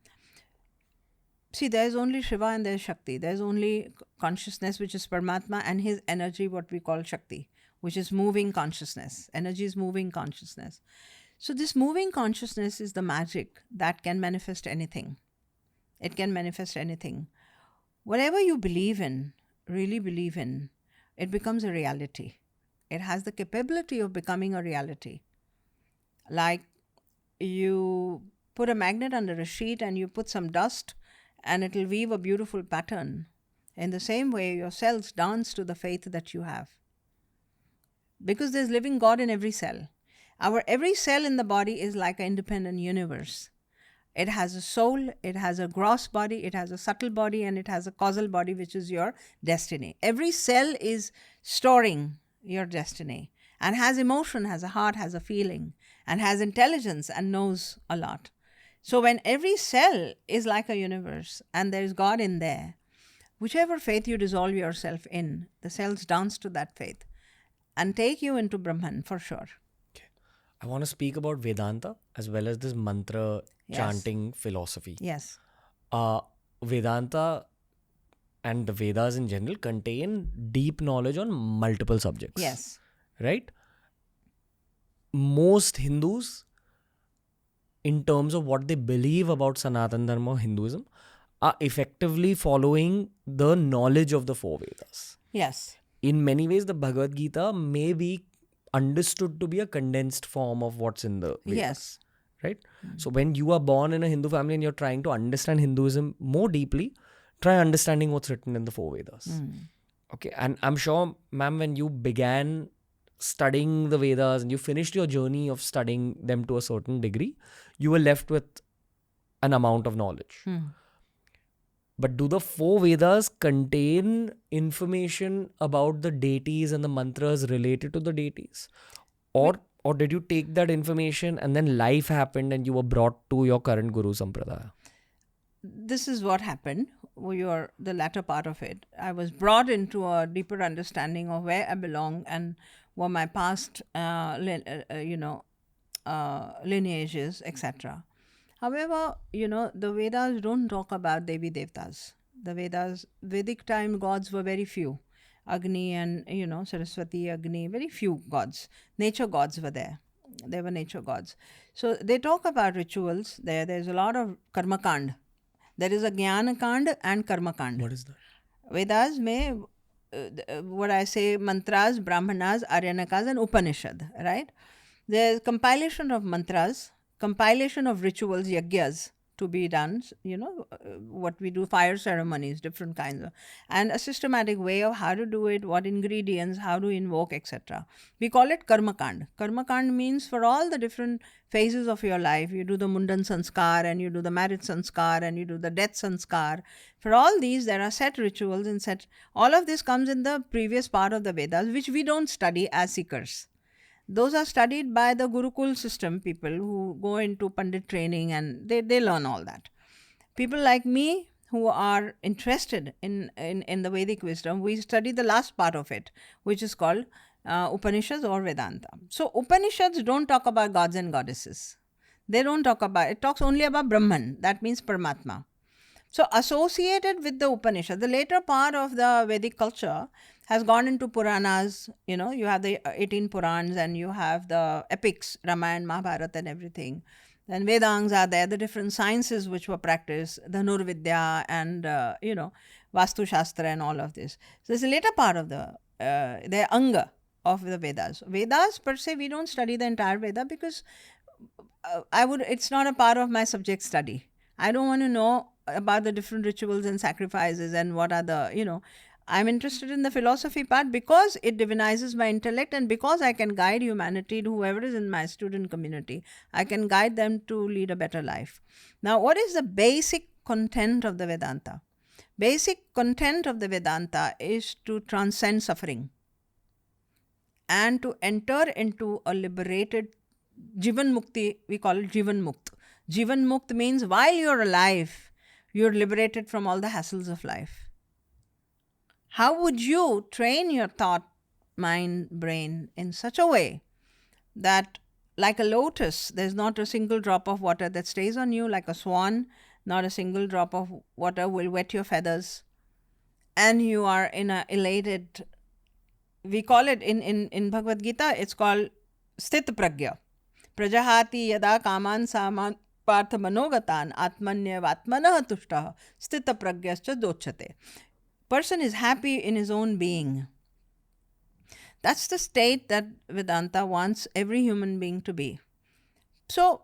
[SPEAKER 2] see, there's only Shiva and there's Shakti. There's only consciousness, which is Parmatma, and his energy, what we call Shakti, which is moving consciousness. Energy is moving consciousness. So this moving consciousness is the magic that can manifest anything. It can manifest anything. Whatever you believe in, really believe in, it becomes a reality. It has the capability of becoming a reality. Like you put a magnet under a sheet and you put some dust and it'll weave a beautiful pattern. In the same way, your cells dance to the faith that you have. Because there's living God in every cell. Our every cell in the body is like an independent universe. It has a soul, it has a gross body, it has a subtle body, and it has a causal body, which is your destiny. Every cell is storing your destiny and has emotion, has a heart, has a feeling, and has intelligence and knows a lot. So when every cell is like a universe and there's God in there, whichever faith you dissolve yourself in, the cells dance to that faith and take you into Brahman for sure.
[SPEAKER 1] I want to speak about Vedanta as well as this mantra chanting philosophy.
[SPEAKER 2] Yes.
[SPEAKER 1] Vedanta and the Vedas in general contain deep knowledge on multiple subjects.
[SPEAKER 2] Yes.
[SPEAKER 1] Right? Most Hindus, in terms of what they believe about Sanatan Dharma or Hinduism, are effectively following the knowledge of the four Vedas.
[SPEAKER 2] Yes.
[SPEAKER 1] In many ways, the Bhagavad Gita may be understood to be a condensed form of what's in the Vedas.
[SPEAKER 2] Yes.
[SPEAKER 1] Right? So when you are born in a Hindu family and you're trying to understand Hinduism more deeply, try understanding what's written in the four Vedas. Okay. And I'm sure, ma'am, when you began studying the Vedas and you finished your journey of studying them to a certain degree, you were left with an amount of knowledge. But do the four Vedas contain information about the deities and the mantras related to the deities? Or did you take that information and then life happened and you were brought to your current Guru Sampradaya?
[SPEAKER 2] This is what happened. The latter part of it. I was brought into a deeper understanding of where I belong and what my past, lineage is, etc. However, the Vedas don't talk about Devi Devatas. The Vedas, Vedic time gods were very few. Agni and, Saraswati, Agni, very few gods. Nature gods were there. They were nature gods. So they talk about rituals there. There's a lot of karma kand. There is a Jnana Kand and Karma Kand.
[SPEAKER 1] What is that?
[SPEAKER 2] Vedas mein, what I say, mantras, brahmanas, aryanakas and Upanishad, right? There's compilation of mantras, compilation of rituals, yagyas to be done, what we do, fire ceremonies, different kinds of, and a systematic way of how to do it, what ingredients, how to invoke, etc. We call it Karma Kand. Karma Kand means for all the different phases of your life, you do the Mundan Sanskar and you do the marriage Sanskar and you do the death Sanskar. For all these, there are set rituals and all of this comes in the previous part of the Vedas, which we don't study as seekers. Those are studied by the Gurukul system people who go into Pandit training and they learn all that. People like me who are interested in the Vedic wisdom, we study the last part of it, which is called Upanishads or Vedanta. So Upanishads don't talk about gods and goddesses. They don't talk about, it talks only about Brahman, that means Parmatma. So associated with the Upanishad, the later part of the Vedic culture has gone into Puranas. You have the 18 Purans and you have the epics, Ramayana, Mahabharata and everything. Then Vedangas are there, the different sciences which were practiced, the Nurvidya and, Vastu Shastra and all of this. So it's a later part of the Anga of the Vedas. Vedas per se, we don't study the entire Veda because it's not a part of my subject study. I don't want to know about the different rituals and sacrifices and what are the, I'm interested in the philosophy part because it divinizes my intellect and because I can guide humanity, whoever is in my student community, I can guide them to lead a better life. Now, what is the basic content of the Vedanta? Basic content of the Vedanta is to transcend suffering and to enter into a liberated Jivan Mukti, we call it Jivan Mukt. Jivan Mukt means while you're alive, you're liberated from all the hassles of life. How would you train your thought, mind, brain in such a way that like a lotus, there's not a single drop of water that stays on you, like a swan, not a single drop of water will wet your feathers, and you are in a elated, we call it in Bhagavad Gita, it's called Sthit Pragya. Prajahati yada kaman saman partha manogatan atmanya vatmanah tushtaha sthita pragyascha dochate. Person is happy in his own being. That's the state that Vedanta wants every human being to be. So,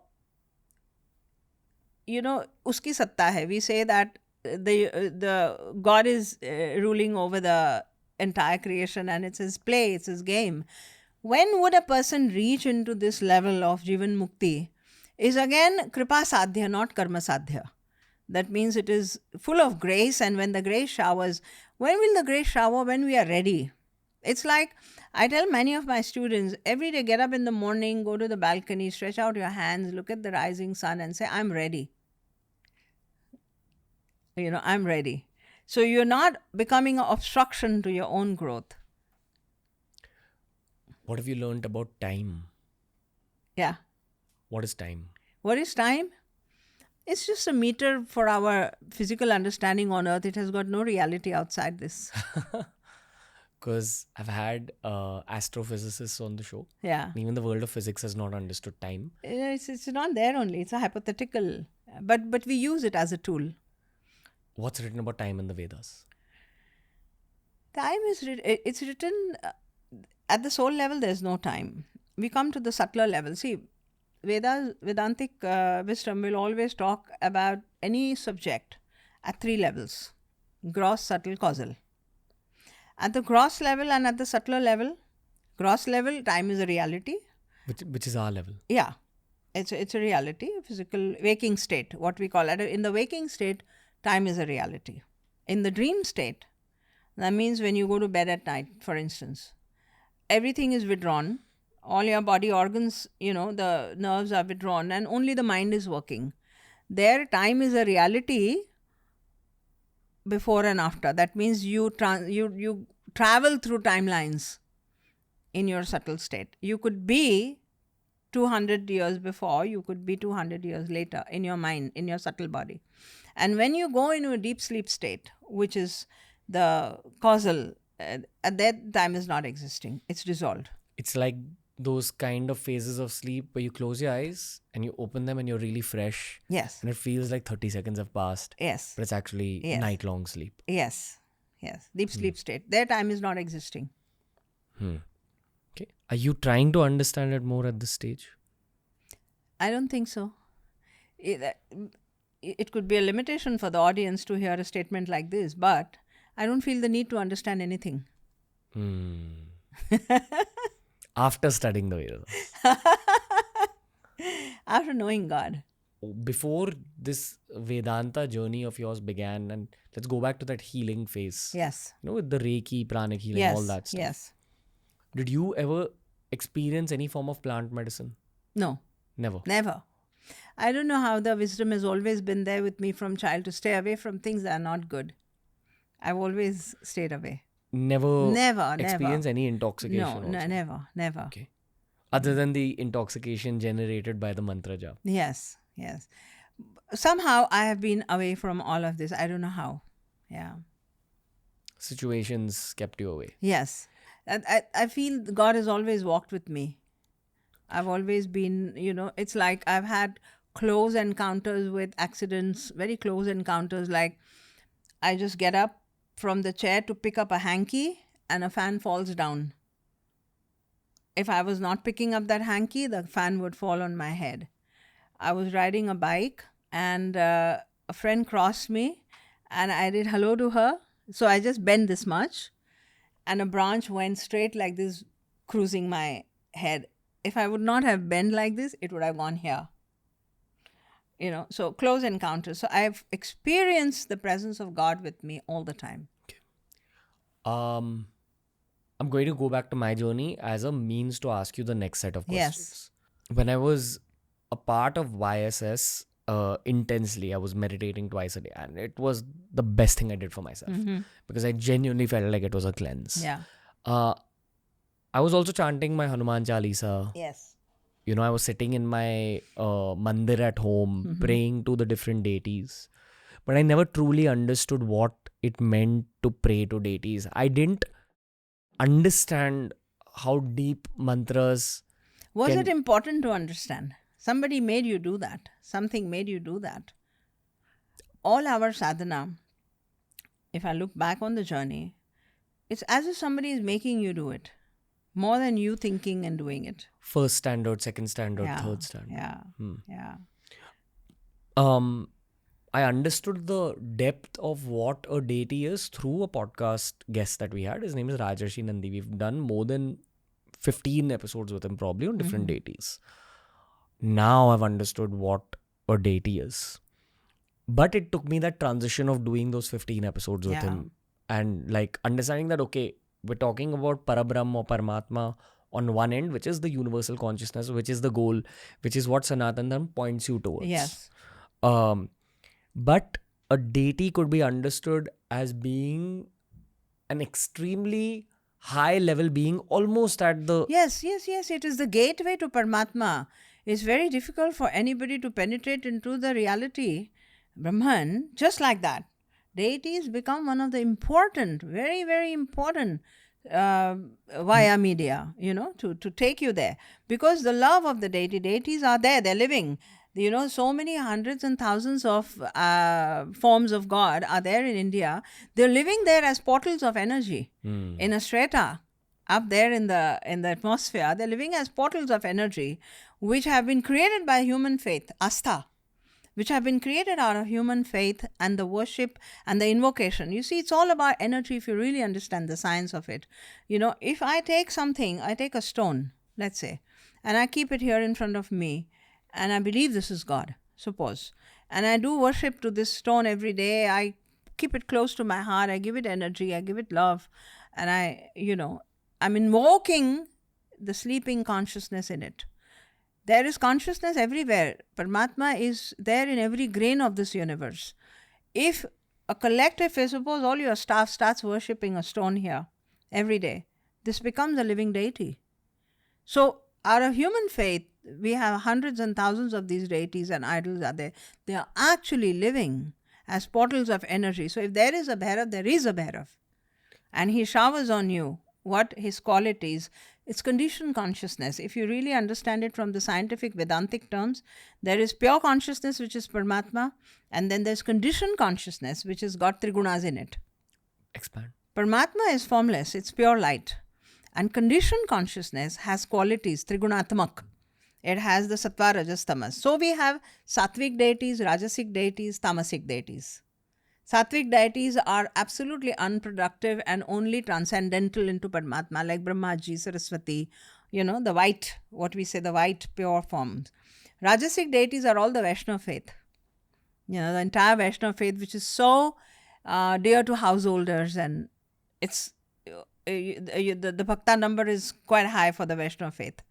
[SPEAKER 2] uski satta hai. We say that the God is ruling over the entire creation and it's his play, it's his game. When would a person reach into this level of Jivan Mukti is again kripa sadhya, not karma sadhya. That means it is full of grace, and when the grace showers, when will the grace shower? When we are ready. It's like I tell many of my students every day, get up in the morning, go to the balcony, stretch out your hands, look at the rising sun and say, I'm ready. I'm ready. So you're not becoming an obstruction to your own growth.
[SPEAKER 1] What have you learned about time?
[SPEAKER 2] Yeah.
[SPEAKER 1] What is time?
[SPEAKER 2] What is time? It's just a meter for our physical understanding on earth. It has got no reality outside this.
[SPEAKER 1] Because I've had astrophysicists on the show.
[SPEAKER 2] Yeah.
[SPEAKER 1] Even the world of physics has not understood time.
[SPEAKER 2] It's not there only. It's a hypothetical. But we use it as a tool.
[SPEAKER 1] What's written about time in the Vedas?
[SPEAKER 2] Time is it's written at the soul level. There's no time. We come to the subtler level. See, Vedantic wisdom will always talk about any subject at 3 levels: gross, subtle, causal. At the gross level and at the subtler level, gross level, time is a reality.
[SPEAKER 1] Which is our level.
[SPEAKER 2] Yeah, it's a reality, a physical waking state, what we call it. In the waking state, time is a reality. In the dream state, that means when you go to bed at night, for instance, everything is withdrawn. All your body organs, the nerves are withdrawn and only the mind is working. There, time is a reality before and after. That means you travel through timelines in your subtle state. You could be 200 years before, you could be 200 years later in your mind, in your subtle body. And when you go into a deep sleep state, which is the causal, at that time is not existing. It's dissolved.
[SPEAKER 1] It's like those kind of phases of sleep where you close your eyes and you open them and you're really fresh.
[SPEAKER 2] Yes.
[SPEAKER 1] And it feels like 30 seconds have passed.
[SPEAKER 2] Yes.
[SPEAKER 1] But it's actually night-long sleep.
[SPEAKER 2] Yes. Deep sleep state. Their time is not existing.
[SPEAKER 1] Okay. Are you trying to understand it more at this stage?
[SPEAKER 2] I don't think so. It could be a limitation for the audience to hear a statement like this, but I don't feel the need to understand anything.
[SPEAKER 1] After studying the Vedas.
[SPEAKER 2] After knowing God.
[SPEAKER 1] Before this Vedanta journey of yours began, and let's go back to that healing phase.
[SPEAKER 2] Yes.
[SPEAKER 1] With the Reiki, pranic healing, all that stuff.
[SPEAKER 2] Yes.
[SPEAKER 1] Did you ever experience any form of plant medicine?
[SPEAKER 2] No.
[SPEAKER 1] Never.
[SPEAKER 2] I don't know how the wisdom has always been there with me from child to stay away from things that are not good. I've always stayed away.
[SPEAKER 1] Never experienced any intoxication?
[SPEAKER 2] No, never.
[SPEAKER 1] Okay. Other than the intoxication generated by the mantra jap?
[SPEAKER 2] Yes. Somehow I have been away from all of this. I don't know how. Yeah.
[SPEAKER 1] Situations kept you away?
[SPEAKER 2] Yes. I feel God has always walked with me. I've always been, it's like I've had close encounters with accidents, very close encounters. Like I just get up from the chair to pick up a hanky and a fan falls down. If I was not picking up that hanky, the fan would fall on my head. I was riding a bike and a friend crossed me and I did hello to her. So I just bent this much and a branch went straight like this, cruising my head. If I would not have bent like this, it would have gone here. So close encounters. So I've experienced the presence of God with me all the time.
[SPEAKER 1] Okay. I'm going to go back to my journey as a means to ask you the next set of questions. Yes. When I was a part of YSS intensely, I was meditating twice a day and it was the best thing I did for myself because I genuinely felt like it was a cleanse.
[SPEAKER 2] Yeah.
[SPEAKER 1] I was also chanting my Hanuman Chalisa.
[SPEAKER 2] Yes.
[SPEAKER 1] I was sitting in my mandir at home, praying to the different deities. But I never truly understood what it meant to pray to deities. I didn't understand how deep mantras...
[SPEAKER 2] Was it important to understand? Somebody made you do that. Something made you do that. All our sadhana, if I look back on the journey, it's as if somebody is making you do it. More than you thinking and doing it.
[SPEAKER 1] First standard, second standard, third standard.
[SPEAKER 2] Yeah.
[SPEAKER 1] I understood the depth of what a deity is through a podcast guest that we had. His name is Rajarshi Nandi. We've done more than 15 episodes with him probably on different deities. now I've understood what a deity is. But it took me that transition of doing those 15 episodes with
[SPEAKER 2] Yeah.
[SPEAKER 1] him and like understanding that, okay, we're talking about Parabrahm or Parmatma on one end, which is the universal consciousness, which is the goal, which is what Sanatan Dharma points you towards.
[SPEAKER 2] Yes.
[SPEAKER 1] Um, but a deity could be understood as being an extremely high level being, almost at the
[SPEAKER 2] Yes. It is the gateway to Parmatma. It's very difficult for anybody to penetrate into the reality, Brahman, just like that. Deities become one of the important, very, very important via media, to take you there. Because the love of the deities are there, they're living. So many hundreds and thousands of forms of God are there in India. They're living there as portals of energy in a strata up there in the atmosphere. They're living as portals of energy which have been created by human faith, Astha, which have been created out of human faith and the worship and the invocation. You see, it's all about energy if you really understand the science of it. If I take something, I take a stone, let's say, and I keep it here in front of me, and I believe this is God, suppose, and I do worship to this stone every day. I keep it close to my heart. I give it energy. I give it love. And I'm invoking the sleeping consciousness in it. There is consciousness everywhere. Parmatma is there in every grain of this universe. If a collective, suppose all your staff starts worshipping a stone here every day, this becomes a living deity. So out of human faith, we have hundreds and thousands of these deities and idols are there. They are actually living as portals of energy. So if there is a Bhairav, there is a Bhairav. And he showers on you what his qualities. It's conditioned consciousness. If you really understand it from the scientific Vedantic terms, there is pure consciousness, which is Parmatma, and then there's conditioned consciousness, which has got trigunas in it.
[SPEAKER 1] expand.
[SPEAKER 2] Parmatma is formless, it's pure light. And conditioned consciousness has qualities, trigunatmak. It has the sattva, rajas, tamas. So we have sattvic deities, rajasic deities, tamasic deities. Sattvic deities are absolutely unproductive and only transcendental into Parmatma, like Brahmaji, Saraswati, the white, what we say, the white pure forms. Rajasic deities are all the Vaishnava faith. The entire Vaishnava faith, which is so dear to householders, and it's the bhakta number is quite high for the Vaishnava faith,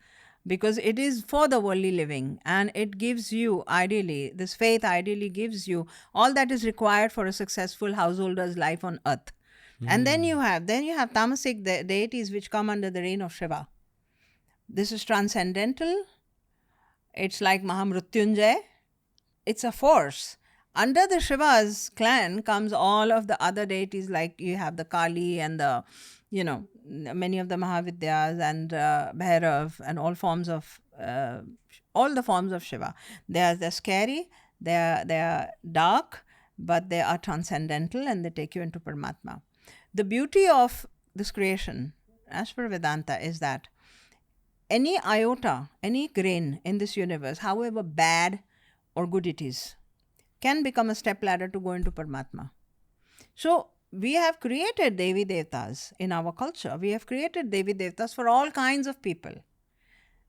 [SPEAKER 2] because it is for the worldly living, and it gives you, ideally, this faith ideally gives you all that is required for a successful householder's life on earth. And then you have tamasic deities which come under the reign of Shiva. This is transcendental. It's like Mahamrutyunjay. It's a force. Under the Shiva's clan comes all of the other deities, like you have the Kali and the many of the Mahavidyas and Bhairav and all the forms of Shiva. They're scary, they're dark, but they are transcendental and they take you into Parmatma. The beauty of this creation, as per Vedanta, is that any iota, any grain in this universe, however bad or good it is, can become a step ladder to go into Parmatma. So we have created Devi Devatas in our culture. We have created Devi Devatas for all kinds of people.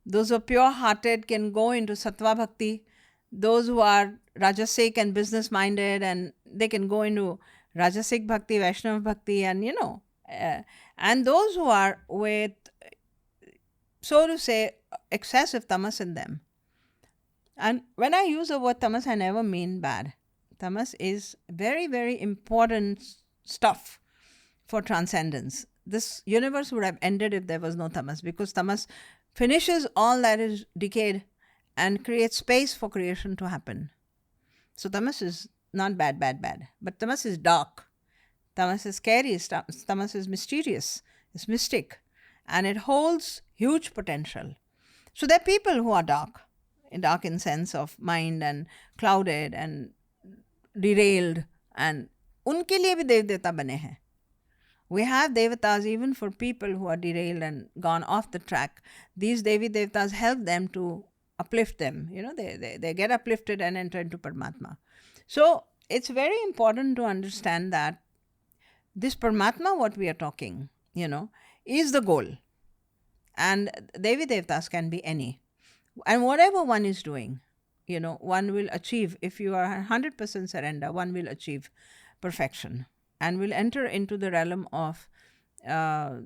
[SPEAKER 2] Those who are pure-hearted can go into Sattva Bhakti. Those who are Rajasic and business-minded, and they can go into Rajasic Bhakti, Vaishnava Bhakti, and and those who are with, so to say, excessive tamas in them. And when I use the word tamas, I never mean bad. Tamas is very, very important stuff for transcendence. This universe would have ended if there was no tamas, because tamas finishes all that is decayed and creates space for creation to happen. So tamas is not bad, but tamas is dark. Tamas is scary. Tamas is mysterious. It's mystic. And it holds huge potential. So there are people who are dark in sense of mind and clouded and derailed, and उनके लिए भी देव देवता बने हैं. We have devatas even for people who are derailed and gone off the track. These Devi Devatas help them to uplift them. They get uplifted and enter into Parmatma. So it's very important to understand that this Parmatma, what we are talking, is the goal. And Devi Devatas can be any. And whatever one is doing, one will achieve. If you are 100% surrender, one will achieve perfection and will enter into the realm of the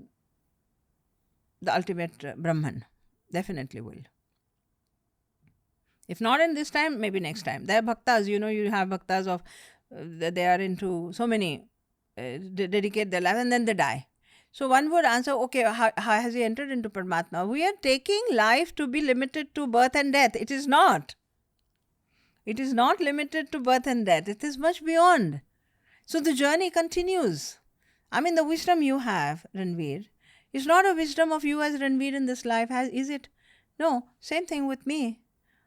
[SPEAKER 2] ultimate Brahman. Definitely will. If not in this time, maybe next time. There are bhaktas, you have bhaktas of, they are into so many, dedicate their life and then they die. So one would answer, okay, how has he entered into Parmatma? We are taking life to be limited to birth and death. It is not. It is not limited to birth and death. It is much beyond. So the journey continues. I mean, the wisdom you have, Ranveer, is not a wisdom of you as Ranveer in this life, is it? No, same thing with me.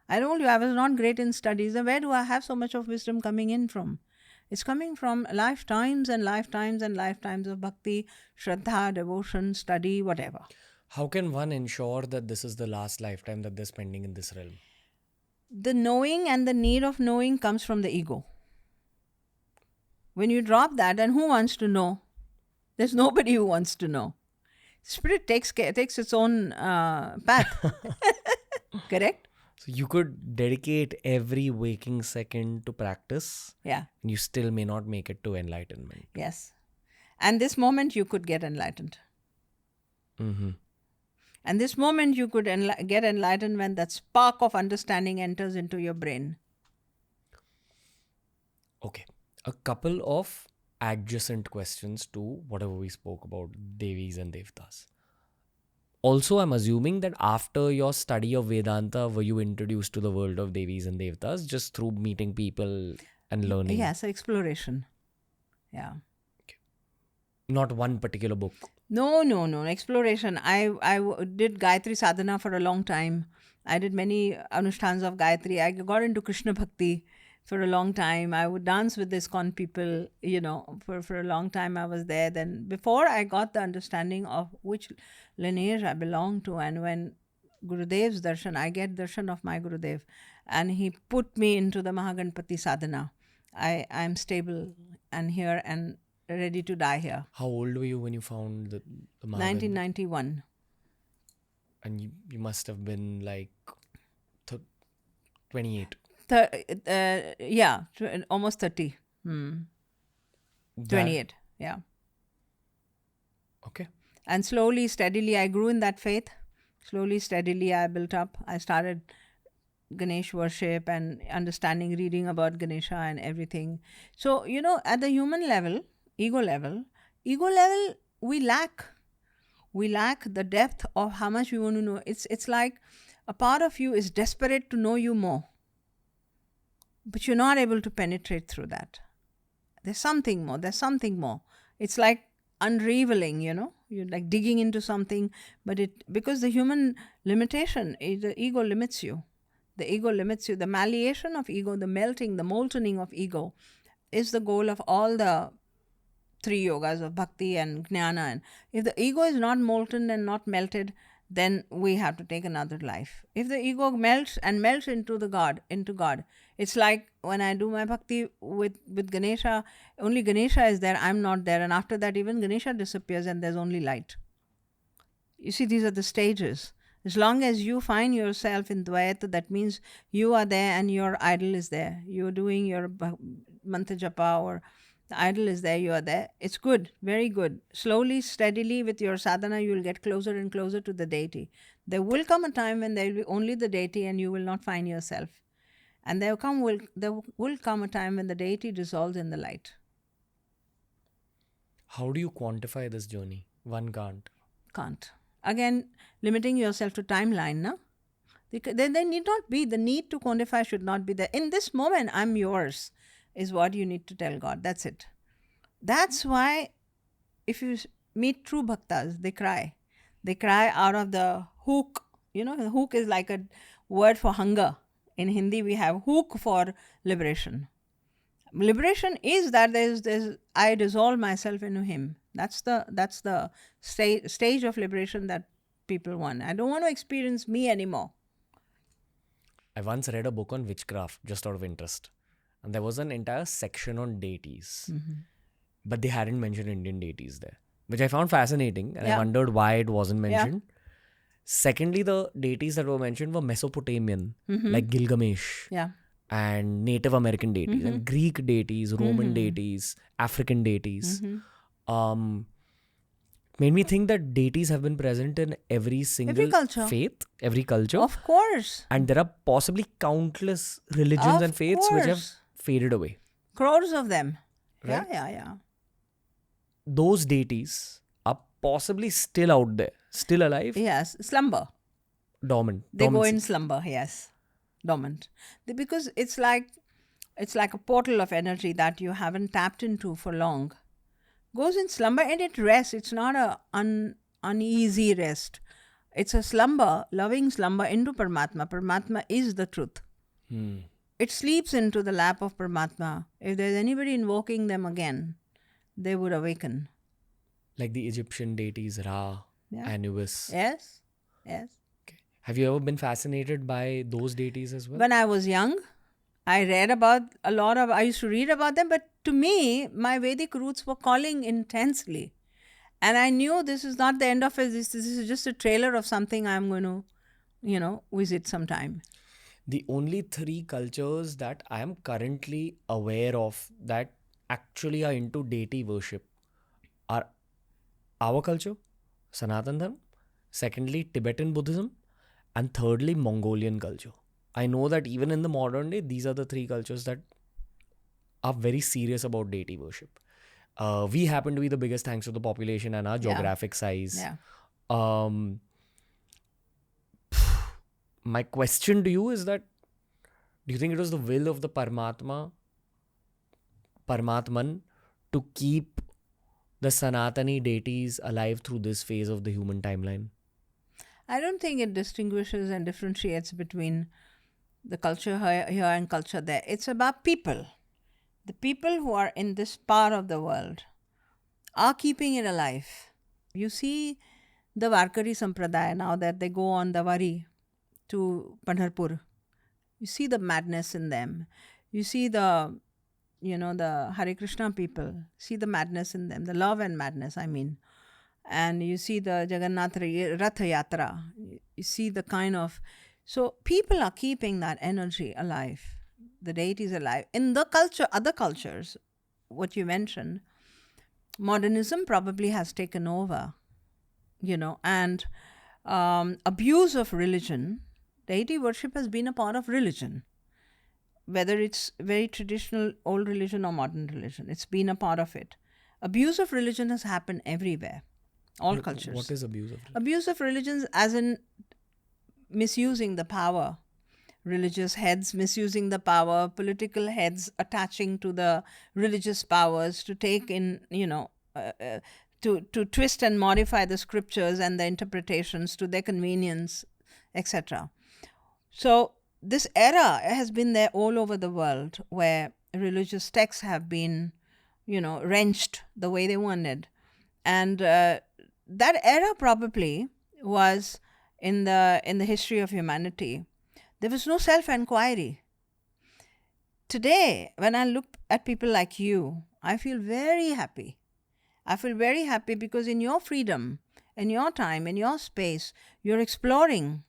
[SPEAKER 2] I told you I was not great in studies. And where do I have so much of wisdom coming in from? It's coming from lifetimes and lifetimes and lifetimes of bhakti, shraddha, devotion, study, whatever.
[SPEAKER 1] How can one ensure that this is the last lifetime that they're spending in this realm?
[SPEAKER 2] The knowing and the need of knowing comes from the ego. When you drop that, then who wants to know? There's nobody who wants to know. Spirit takes its own path. Correct?
[SPEAKER 1] So you could dedicate every waking second to practice.
[SPEAKER 2] Yeah.
[SPEAKER 1] And you still may not make it to enlightenment.
[SPEAKER 2] Yes. And this moment you could get enlightened.
[SPEAKER 1] Mm-hmm.
[SPEAKER 2] And this moment you could get enlightened when that spark of understanding enters into your brain.
[SPEAKER 1] Okay. A couple of adjacent questions to whatever we spoke about, Devis and Devatas. Also, I'm assuming that after your study of Vedanta, were you introduced to the world of Devis and Devatas just through meeting people and learning?
[SPEAKER 2] Yes, exploration. Yeah.
[SPEAKER 1] Okay. Not one particular book.
[SPEAKER 2] No. Exploration. I did Gayatri Sadhana for a long time. I did many anushtans of Gayatri. I got into Krishna Bhakti for a long time. I would dance with the ISKCON people, for a long time I was there. Then before I got the understanding of which lineage I belong to, and when Gurudev's darshan, I get darshan of my Gurudev, and he put me into the Mahaganpati sadhana. I'm stable and here and ready to die here.
[SPEAKER 1] How old were you when you found the Mahaganpati?
[SPEAKER 2] 1991.
[SPEAKER 1] And you must have been like 28.
[SPEAKER 2] Almost 30. 28, yeah.
[SPEAKER 1] Okay.
[SPEAKER 2] And slowly, steadily, I grew in that faith. Slowly, steadily, I built up. I started Ganesh worship and understanding, reading about Ganesha and everything. So, at the human level, ego level, we lack. We lack the depth of how much we want to know. It's like a part of you is desperate to know you more. But you're not able to penetrate through that. There's something more. It's like unraveling, you're like digging into something, but because the human limitation, the ego limits you. The ego limits you. The malleation of ego, the melting, the moltening of ego is the goal of all the 3 yogas of bhakti and jnana. And if the ego is not molten and not melted, then we have to take another life. If the ego melts into God, it's like when I do my bhakti with Ganesha, only Ganesha is there, I'm not there. And after that, even Ganesha disappears and there's only light. You see, these are the stages. As long as you find yourself in Dvaita, that means you are there and your idol is there. You're doing your mantra japa or the idol is there, you are there. It's good, very good. Slowly, steadily with your sadhana, you will get closer and closer to the deity. There will come a time when there will be only the deity and you will not find yourself. And there will come a time when the deity dissolves in the light.
[SPEAKER 1] How do you quantify this journey? One can't.
[SPEAKER 2] Can't. Again, limiting yourself to timeline, no? There need not be. The need to quantify should not be there. In this moment, I'm yours, is what you need to tell God. That's it. That's why if you meet true bhaktas, they cry. They cry out of the hook. The hook is like a word for hunger. In Hindi, we have hook for liberation. Liberation is that I dissolve myself into Him. That's the stage of liberation that people want. I don't want to experience me anymore.
[SPEAKER 1] I once read a book on witchcraft just out of interest. And there was an entire section on deities. Mm-hmm. But they hadn't mentioned Indian deities there, which I found fascinating. And I wondered why it wasn't mentioned. Secondly, the deities that were mentioned were Mesopotamian, like Gilgamesh,
[SPEAKER 2] Yeah.
[SPEAKER 1] and Native American deities, and Greek deities, Roman deities, African deities. Made me think that deities have been present in every single
[SPEAKER 2] culture.
[SPEAKER 1] faith, every culture.
[SPEAKER 2] Of course.
[SPEAKER 1] And there are possibly countless religions
[SPEAKER 2] Of
[SPEAKER 1] and faiths which have
[SPEAKER 2] course.
[SPEAKER 1] faded away.
[SPEAKER 2] Crores of them.
[SPEAKER 1] Right?
[SPEAKER 2] Yeah.
[SPEAKER 1] Those deities are possibly still out there, still alive,
[SPEAKER 2] Yes. Slumber.
[SPEAKER 1] dormant.
[SPEAKER 2] They go
[SPEAKER 1] dormancy.
[SPEAKER 2] in slumber, yes. Dormant. Because it's like a portal of energy that you haven't tapped into for long. Goes in slumber and it rests. It's not a uneasy rest. It's a slumber, loving slumber into Parmatma. Parmatma is the truth. It sleeps into the lap of Parmatma. If there's anybody invoking them again, they would awaken.
[SPEAKER 1] Like the Egyptian deities Ra, Anubis.
[SPEAKER 2] Yes.
[SPEAKER 1] Okay. Have you ever been fascinated by those deities as well?
[SPEAKER 2] When I was young, I used to read about them, but to me, my Vedic roots were calling intensely. And I knew this is not the end of it. This is just a trailer of something I'm going to, visit sometime.
[SPEAKER 1] The only 3 cultures that I am currently aware of that actually are into deity worship are our culture, Sanatan Dharma, secondly, Tibetan Buddhism, and thirdly, Mongolian culture. I know that even in the modern day, these are the 3 cultures that are very serious about deity worship. We happen to be the biggest thanks to the population and our geographic size.
[SPEAKER 2] Yeah.
[SPEAKER 1] My question to you is that, do you think it was the will of the Parmatman, to keep the Sanatani deities alive through this phase of the human timeline?
[SPEAKER 2] I don't think it distinguishes and differentiates between the culture here and culture there. It's about people. The people who are in this part of the world are keeping it alive. You see the Varkari Sampradaya now that they go on the Vari to Pandharpur. You see the madness in them. You see the Hare Krishna people. See the madness in them, the love and madness, I mean. And you see the Jagannath Ratha Yatra. You see the kind of... So people are keeping that energy alive. The deities alive. In the culture, other cultures, what you mentioned, modernism probably has taken over, and abuse of religion. Deity worship has been a part of religion. Whether it's very traditional, old religion or modern religion, it's been a part of it. Abuse of religion has happened everywhere, all cultures.
[SPEAKER 1] What is abuse of religion?
[SPEAKER 2] Abuse of religion as in misusing the power. Religious heads misusing the power, political heads attaching to the religious powers to take in, to twist and modify the scriptures and the interpretations to their convenience, etc. So this era has been there all over the world where religious texts have been, wrenched the way they wanted. And that era probably was in the history of humanity. There was no self-inquiry. Today, when I look at people like you, I feel very happy. I feel very happy because in your freedom, in your time, in your space, you're exploring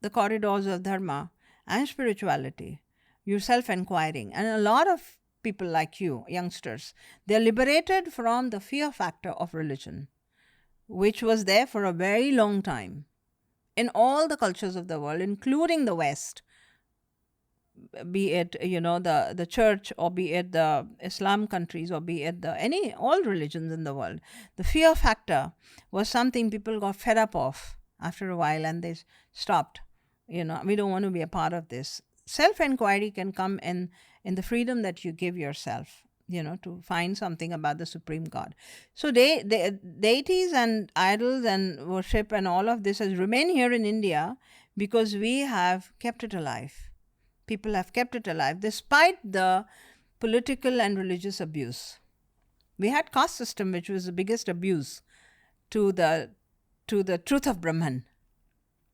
[SPEAKER 2] the corridors of Dharma and spirituality. You're self-inquiring. And a lot of people like you, youngsters, they're liberated from the fear factor of religion, which was there for a very long time. In all the cultures of the world, including the West, be it, the church, or be it the Islam countries, or be it all religions in the world, the fear factor was something people got fed up of after a while and they stopped. We don't want to be a part of this. Self-inquiry can come in the freedom that you give yourself, to find something about the Supreme God. So deities and idols and worship and all of this has remained here in India because we have kept it alive. People have kept it alive despite the political and religious abuse. We had caste system, which was the biggest abuse to the truth of Brahman.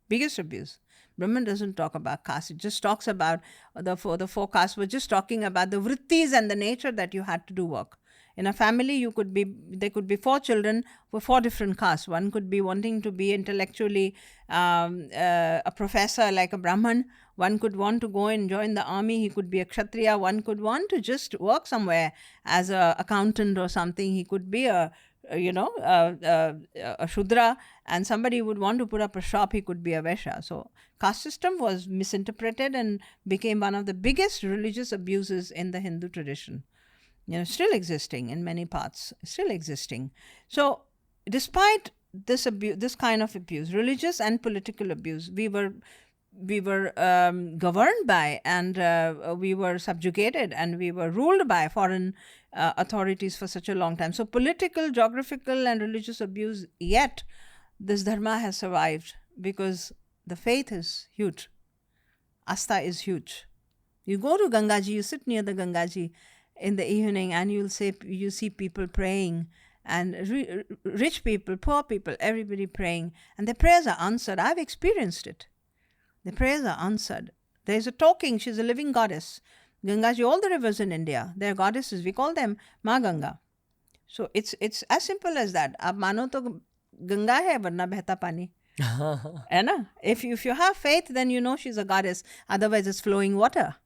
[SPEAKER 2] Biggest abuse. Brahman doesn't talk about caste. It just talks about the four castes. We're just talking about the vrittis and the nature that you had to do work. In a family, there could be 4 children with 4 different castes. One could be wanting to be intellectually a professor like a Brahman. One could want to go and join the army. He could be a Kshatriya. One could want to just work somewhere as a accountant or something. He could be a Shudra, and somebody would want to put up a shop. He could be a Vaishya. So caste system was misinterpreted and became one of the biggest religious abuses in the Hindu tradition. Still existing in many parts, still existing. So despite this abuse, this kind of abuse, religious and political abuse, we were governed by, and we were subjugated, and we were ruled by foreign authorities for such a long time. So political, geographical and religious abuse, yet this dharma has survived because the faith is huge. Asta is huge. You go to Gangaji, you sit near the Gangaji in the evening, and you see people praying, and rich people, poor people, everybody praying, and their prayers are answered. I've experienced it. The prayers are answered. There is a talking, she's a living goddess. Gangaji, all the rivers in India, they're goddesses. We call them Maa Ganga. So it's as simple as that. Aap mano to Ganga hai, varna behta pani. Hai na? If you have faith, then you know she's a goddess. Otherwise, it's flowing water.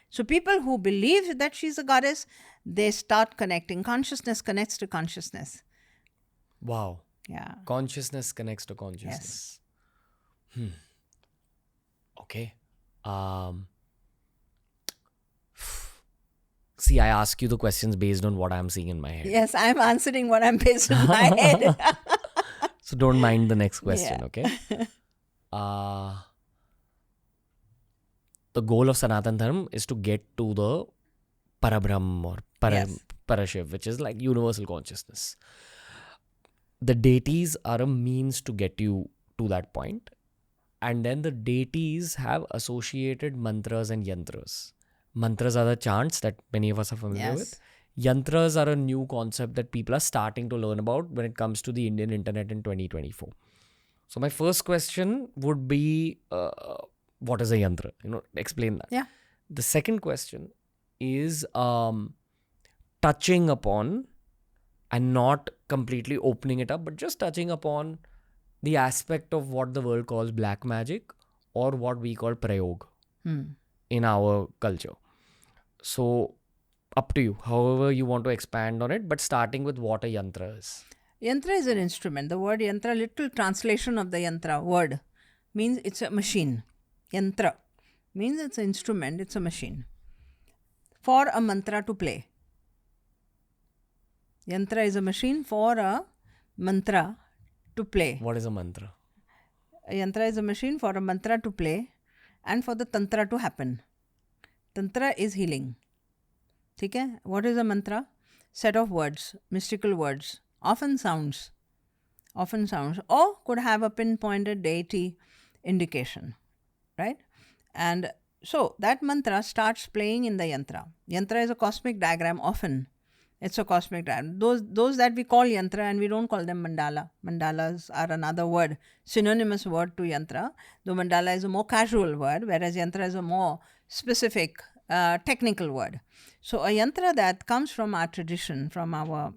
[SPEAKER 2] So people who believe that she's a goddess, they start connecting. Consciousness connects to consciousness.
[SPEAKER 1] Wow.
[SPEAKER 2] Yeah.
[SPEAKER 1] Consciousness connects to consciousness. Yes. Okay. See, I ask you the questions based on what I'm seeing in my head.
[SPEAKER 2] Yes, I'm answering what I'm based in my head.
[SPEAKER 1] So don't mind the next question, okay? The goal of Sanatan Dharma is to get to the Parabrahm or Parashiv, which is like universal consciousness. The deities are a means to get you to that point. And then the deities have associated mantras and yantras. Mantras are the chants that many of us are familiar with. Yantras are a new concept that people are starting to learn about when it comes to the Indian internet in 2024. So my first question would be, what is a yantra? Explain that.
[SPEAKER 2] Yeah.
[SPEAKER 1] The second question is touching upon, and not completely opening it up, but just touching upon the aspect of what the world calls black magic, or what we call prayog in our culture. So up to you, however you want to expand on it, but starting with what a yantra is.
[SPEAKER 2] Yantra is an instrument. The word yantra, literal translation of the yantra word, means it's a machine. Yantra means it's an instrument, it's a machine for a mantra to play. Yantra is a machine for a mantra to play.
[SPEAKER 1] What is a mantra?
[SPEAKER 2] A yantra is a machine for a mantra to play and for the tantra to happen. Tantra is healing. Okay? What is a mantra? Set of words, mystical words, often sounds, or could have a pinpointed deity indication, right? And so that mantra starts playing in the yantra. Yantra is a cosmic diagram often. It's a cosmic diagram. Those that we call yantra, and we don't call them mandala. Mandalas are another word, synonymous word to yantra. Though mandala is a more casual word, whereas yantra is a more specific, technical word. So a yantra that comes from our tradition, from our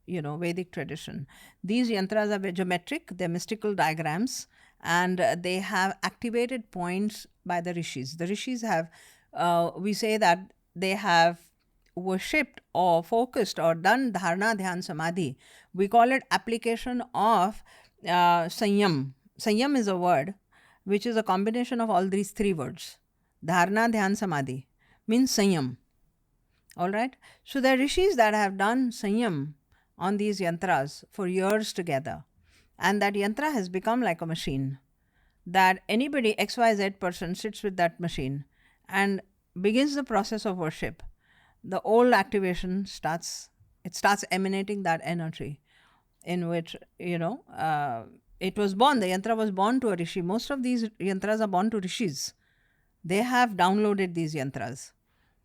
[SPEAKER 2] Vedic tradition. These yantras are geometric, they're mystical diagrams, and they have activated points by the rishis. The rishis have, we say that they have worshipped or focused or done dharna, dhyan, samadhi. We call it application of sanyam. Sanyam is a word which is a combination of all these 3 words. Dharna, dhyan, samadhi means sanyam. All right. So there are rishis that have done sanyam on these yantras for years together. And that yantra has become like a machine. That anybody, XYZ person, sits with that machine and begins the process of worship. The old activation starts emanating that energy in which, it was born. The yantra was born to a rishi. Most of these yantras are born to rishis. They have downloaded these yantras.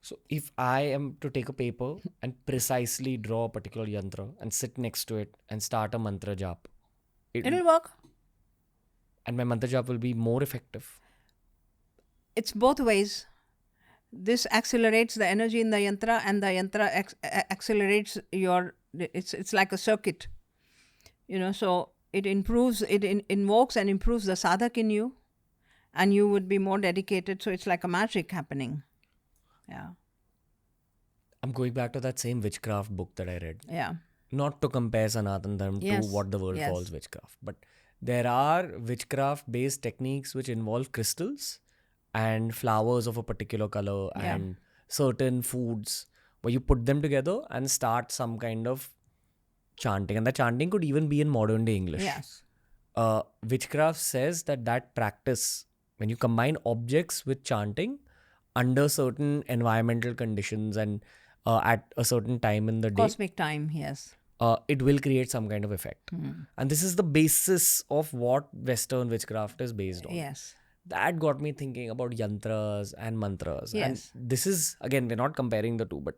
[SPEAKER 1] So if I am to take a paper and precisely draw a particular yantra and sit next to it and start a mantra jaap,
[SPEAKER 2] it'll work.
[SPEAKER 1] And my mantra jaap will be more effective.
[SPEAKER 2] It's both ways. this accelerates the energy in the yantra, and the yantra accelerates your. It's like a circuit, So it improves. It invokes and improves the sadhak in you, and you would be more dedicated. So it's like a magic happening. Yeah.
[SPEAKER 1] I'm going back to that same witchcraft book that I read.
[SPEAKER 2] Yeah.
[SPEAKER 1] Not to compare Sanatan Dharma to what the world calls witchcraft, but there are witchcraft-based techniques which involve crystals and flowers of a particular color and certain foods where you put them together and start some kind of chanting. And the chanting could even be in modern day English.
[SPEAKER 2] Yes.
[SPEAKER 1] Witchcraft says that practice, when you combine objects with chanting under certain environmental conditions and at a certain time in the day,
[SPEAKER 2] Cosmic time, yes.
[SPEAKER 1] It will create some kind of effect. And this is the basis of what Western witchcraft is based on.
[SPEAKER 2] Yes.
[SPEAKER 1] That got me thinking about yantras and mantras.
[SPEAKER 2] Yes.
[SPEAKER 1] And this is, again, we're not comparing the two, but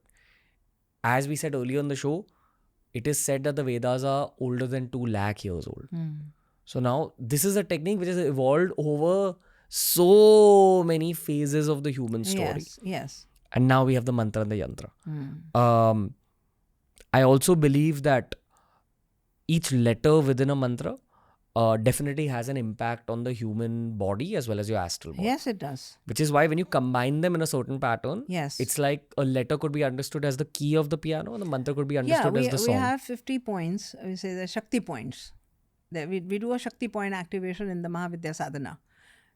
[SPEAKER 1] as we said earlier on the show, it is said that the Vedas are older than 2 lakh years old. So now this is a technique which has evolved over so many phases of the human story.
[SPEAKER 2] Yes.
[SPEAKER 1] And now we have the mantra and the yantra. I also believe that each letter within a mantra definitely has an impact on the human body as well as your astral body.
[SPEAKER 2] Yes, it does.
[SPEAKER 1] Which is why when you combine them in a certain pattern,
[SPEAKER 2] Yes.
[SPEAKER 1] it's like a letter could be understood as the key of the piano and the mantra could be understood as the song.
[SPEAKER 2] We have 50 points. We say the Shakti points. We do a Shakti point activation in the Mahavidya Sadhana.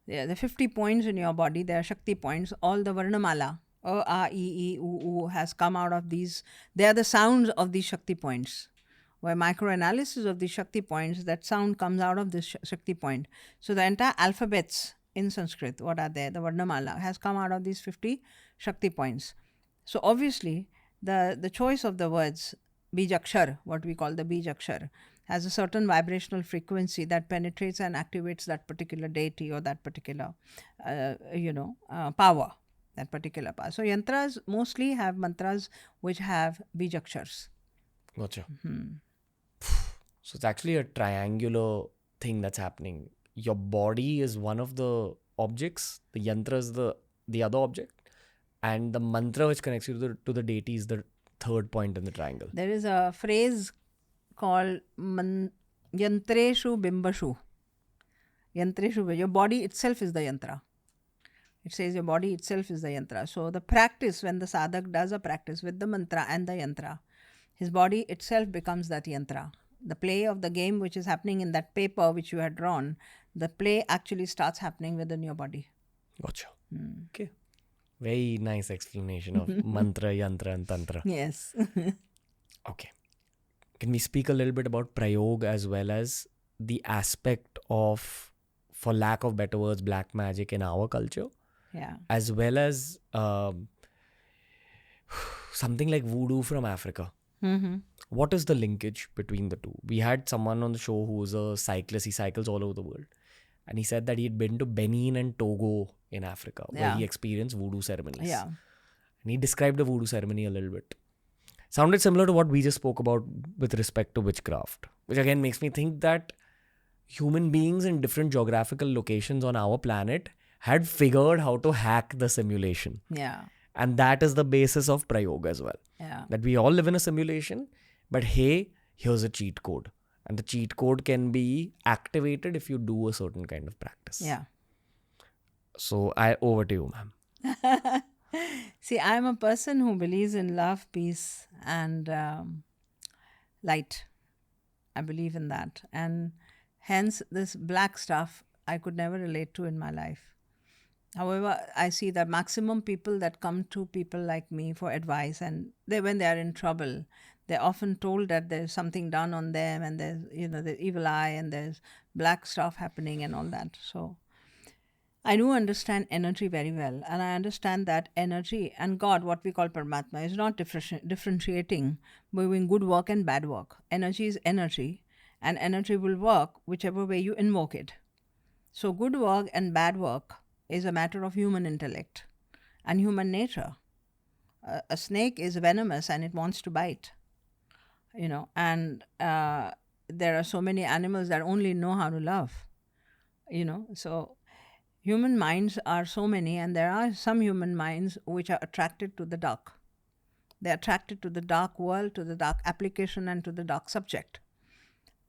[SPEAKER 2] The 50 points in your body, they are Shakti points. All the Varnamala, A, A, E, U, has come out of these. They are the sounds of these Shakti points. By microanalysis of the Shakti points, that sound comes out of this Shakti point. So the entire alphabets in Sanskrit, what are there? The Varnamala has come out of these 50 Shakti points. So obviously, the choice of the words, Bijakshar, what we call the Bijakshar, has a certain vibrational frequency that penetrates and activates that particular deity or that particular, power. That particular power. So yantras mostly have mantras which have Bijakshars.
[SPEAKER 1] Gotcha. So it's actually a triangular thing that's happening. Your body is one of the objects, the yantra is the other object, and the mantra which connects you to the deity is the third point in the triangle.
[SPEAKER 2] There is a phrase called Yantreshu Bimbashu. Yantreshu, your body itself is the yantra. It says your body itself is the yantra. So the practice, when the sadhak does a practice with the mantra and the yantra, his body itself becomes that yantra. The play of the game which is happening in that paper which you had drawn, the play actually starts happening within your body.
[SPEAKER 1] Gotcha. Okay. Very nice explanation of mantra, yantra and tantra.
[SPEAKER 2] Yes.
[SPEAKER 1] Okay. Can we speak a little bit about prayog as well as the aspect of, for lack of better words, black magic in our culture?
[SPEAKER 2] Yeah.
[SPEAKER 1] As well as something like voodoo from Africa. What is the linkage between the two? We had someone on the show who was a cyclist. He cycles all over the world. And he said that he had been to Benin and Togo in Africa, where he experienced voodoo ceremonies.
[SPEAKER 2] Yeah.
[SPEAKER 1] And he described the voodoo ceremony a little bit. Sounded similar to what we just spoke about with respect to witchcraft, which again makes me think that human beings in different geographical locations on our planet had figured how to hack the simulation.
[SPEAKER 2] Yeah.
[SPEAKER 1] And that is the basis of prayog as well.
[SPEAKER 2] Yeah.
[SPEAKER 1] That we all live in a simulation, but hey, here's a cheat code. And the cheat code can be activated if you do a certain kind of practice.
[SPEAKER 2] Yeah.
[SPEAKER 1] So over to you, ma'am.
[SPEAKER 2] See, I'm a person who believes in love, peace, and light. I believe in that. And hence, this black stuff I could never relate to in my life. However, I see that maximum people that come to people like me for advice, and when they are in trouble, they're often told that there's something done on them, and there's, the evil eye, and there's black stuff happening and all that. So I do understand energy very well, and I understand that energy and God, what we call Parmatma, is not differentiating between good work and bad work. Energy is energy, and energy will work whichever way you invoke it. So good work and bad work is a matter of human intellect and human nature. A snake is venomous and it wants to bite, and there are so many animals that only know how to love, so Human minds are so many, and there are some human minds which are attracted to the dark. They're attracted to the dark world, to the dark application, and to the dark subject.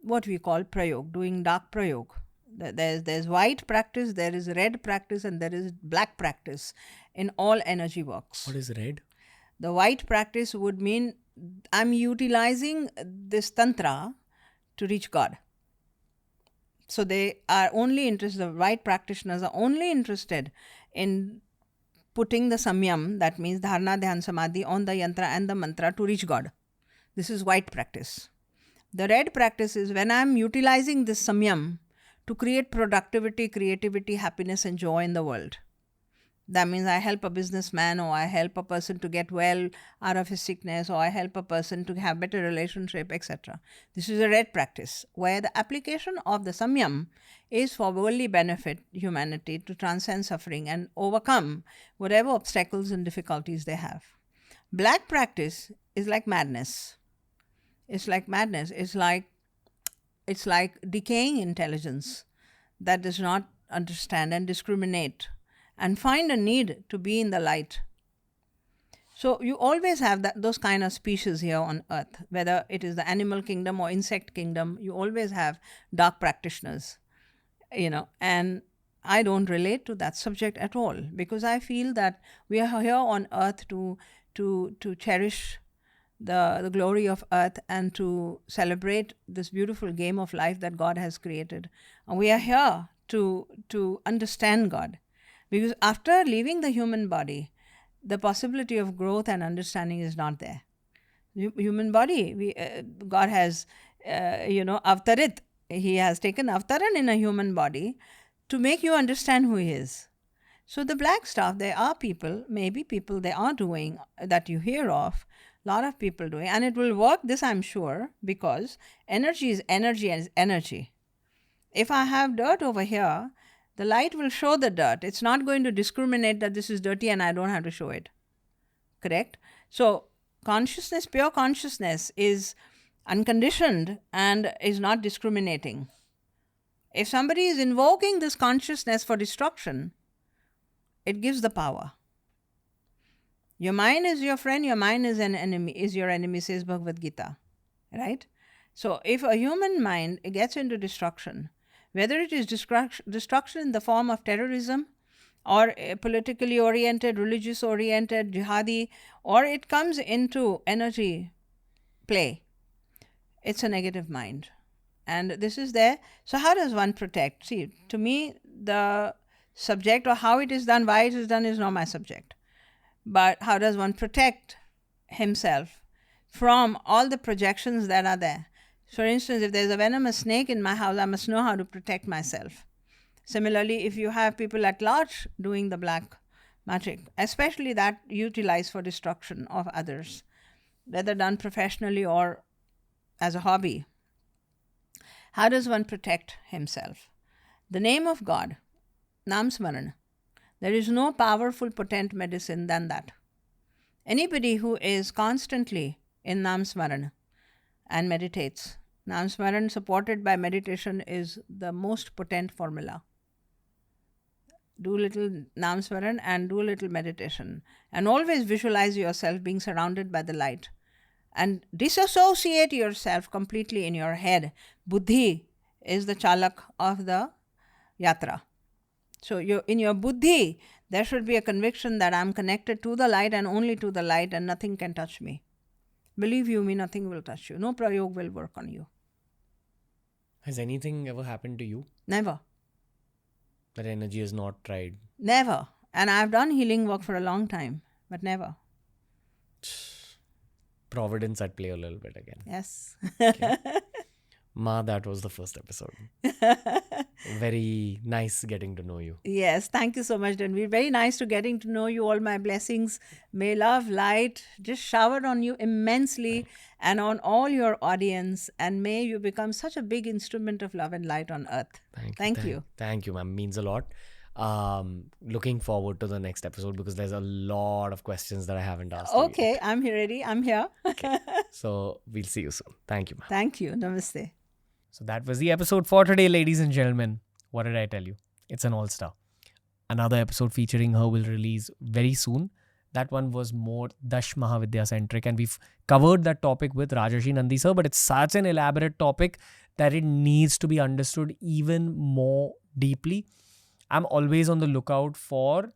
[SPEAKER 2] What we call prayog, doing dark prayog. There's white practice, there is red practice, and there is black practice in all energy works.
[SPEAKER 1] What is red?
[SPEAKER 2] The white practice would mean I'm utilizing this Tantra to reach God. So they are only interested, the white practitioners are only interested in putting the samyam, that means dharana, dhyan, samadhi, on the yantra and the mantra to reach God. This is white practice. The red practice is when I'm utilizing this samyam to create productivity, creativity, happiness, and joy in the world. That means I help a businessman, or I help a person to get well out of his sickness, or I help a person to have better relationship, etc. This is a red practice, where the application of the samyam is for worldly benefit humanity to transcend suffering and overcome whatever obstacles and difficulties they have. Black practice is like madness. It's like madness. It's like decaying intelligence that does not understand and discriminate and find a need to be in the light. So you always have those kind of species here on earth, whether it is the animal kingdom or insect kingdom, you always have dark practitioners, and I don't relate to that subject at all, because I feel that we are here on earth to cherish the glory of earth and to celebrate this beautiful game of life that God has created. And we are here to understand God. Because after leaving the human body, the possibility of growth and understanding is not there. Human body, God has, avtarit. He has taken avtaran in a human body to make you understand who He is. So the black stuff, there are people, maybe people they are doing that you hear of, a lot of people doing, and it will work, this I'm sure, because energy is energy and is energy. If I have dirt over here, the light will show the dirt. It's not going to discriminate that this is dirty and I don't have to show it. Correct? So consciousness, pure consciousness is unconditioned and is not discriminating. If somebody is invoking this consciousness for destruction, it gives the power. Your mind is your friend, your mind is your enemy, says Bhagavad Gita. Right? So if a human mind gets into destruction, whether it is destruction in the form of terrorism or politically oriented, religious oriented, jihadi, or it comes into energy play, it's a negative mind. And this is there. So how does one protect? See, to me, the subject or how it is done, why it is done is not my subject. But how does one protect himself from all the projections that are there? For instance, if there's a venomous snake in my house, I must know how to protect myself. Similarly, if you have people at large doing the black magic, especially that utilized for destruction of others, whether done professionally or as a hobby, how does one protect himself? The name of God, Nam Smaran. There is no powerful, potent medicine than that. Anybody who is constantly in Nam Smaran and meditates, Nam Smaran supported by meditation is the most potent formula. Do little Nam Smaran and do little meditation. And always visualize yourself being surrounded by the light. And disassociate yourself completely in your head. Buddhi is the chalak of the yatra. So in your buddhi, there should be a conviction that I'm connected to the light and only to the light and nothing can touch me. Believe you me, nothing will touch you. No prayog will work on you.
[SPEAKER 1] Has anything ever happened to you?
[SPEAKER 2] Never.
[SPEAKER 1] That energy is not tried?
[SPEAKER 2] Never. And I've done healing work for a long time, but never.
[SPEAKER 1] Providence at play a little bit again.
[SPEAKER 2] Yes.
[SPEAKER 1] Okay. Ma, that was the first episode. Very nice getting to know you.
[SPEAKER 2] Yes, thank you so much, Ranveer. Very nice to getting to know you. All my blessings. May love, light just shower on you immensely and on all your audience. And may you become such a big instrument of love and light on earth. Thank you.
[SPEAKER 1] Thank you, ma'am. Means a lot. Looking forward to the next episode because there's a lot of questions that I haven't asked.
[SPEAKER 2] Okay, I'm ready. I'm here.
[SPEAKER 1] Okay. So we'll see you soon. Thank you, ma'am.
[SPEAKER 2] Thank you. Namaste.
[SPEAKER 1] So that was the episode for today, ladies and gentlemen. What did I tell you? It's an all-star. another episode featuring her will release very soon. That one was more Dash Mahavidya centric, and we've covered that topic with Rajarshi Nandi sir, but it's such an elaborate topic that it needs to be understood even more deeply. I'm always on the lookout for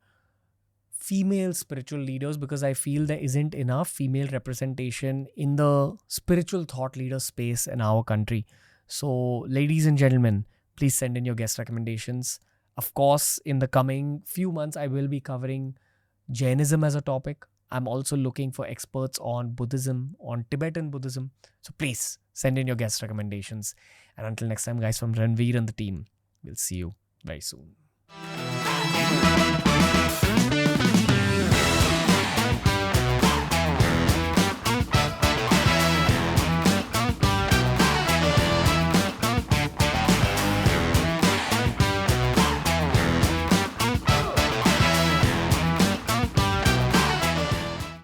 [SPEAKER 1] female spiritual leaders because I feel there isn't enough female representation in the spiritual thought leader space in our country. So, ladies and gentlemen, please send in your guest recommendations. Of course, in the coming few months, I will be covering Jainism as a topic. I'm also looking for experts on Buddhism, on Tibetan Buddhism. So please send in your guest recommendations. And until next time, guys, from Ranveer and the team, we'll see you very soon.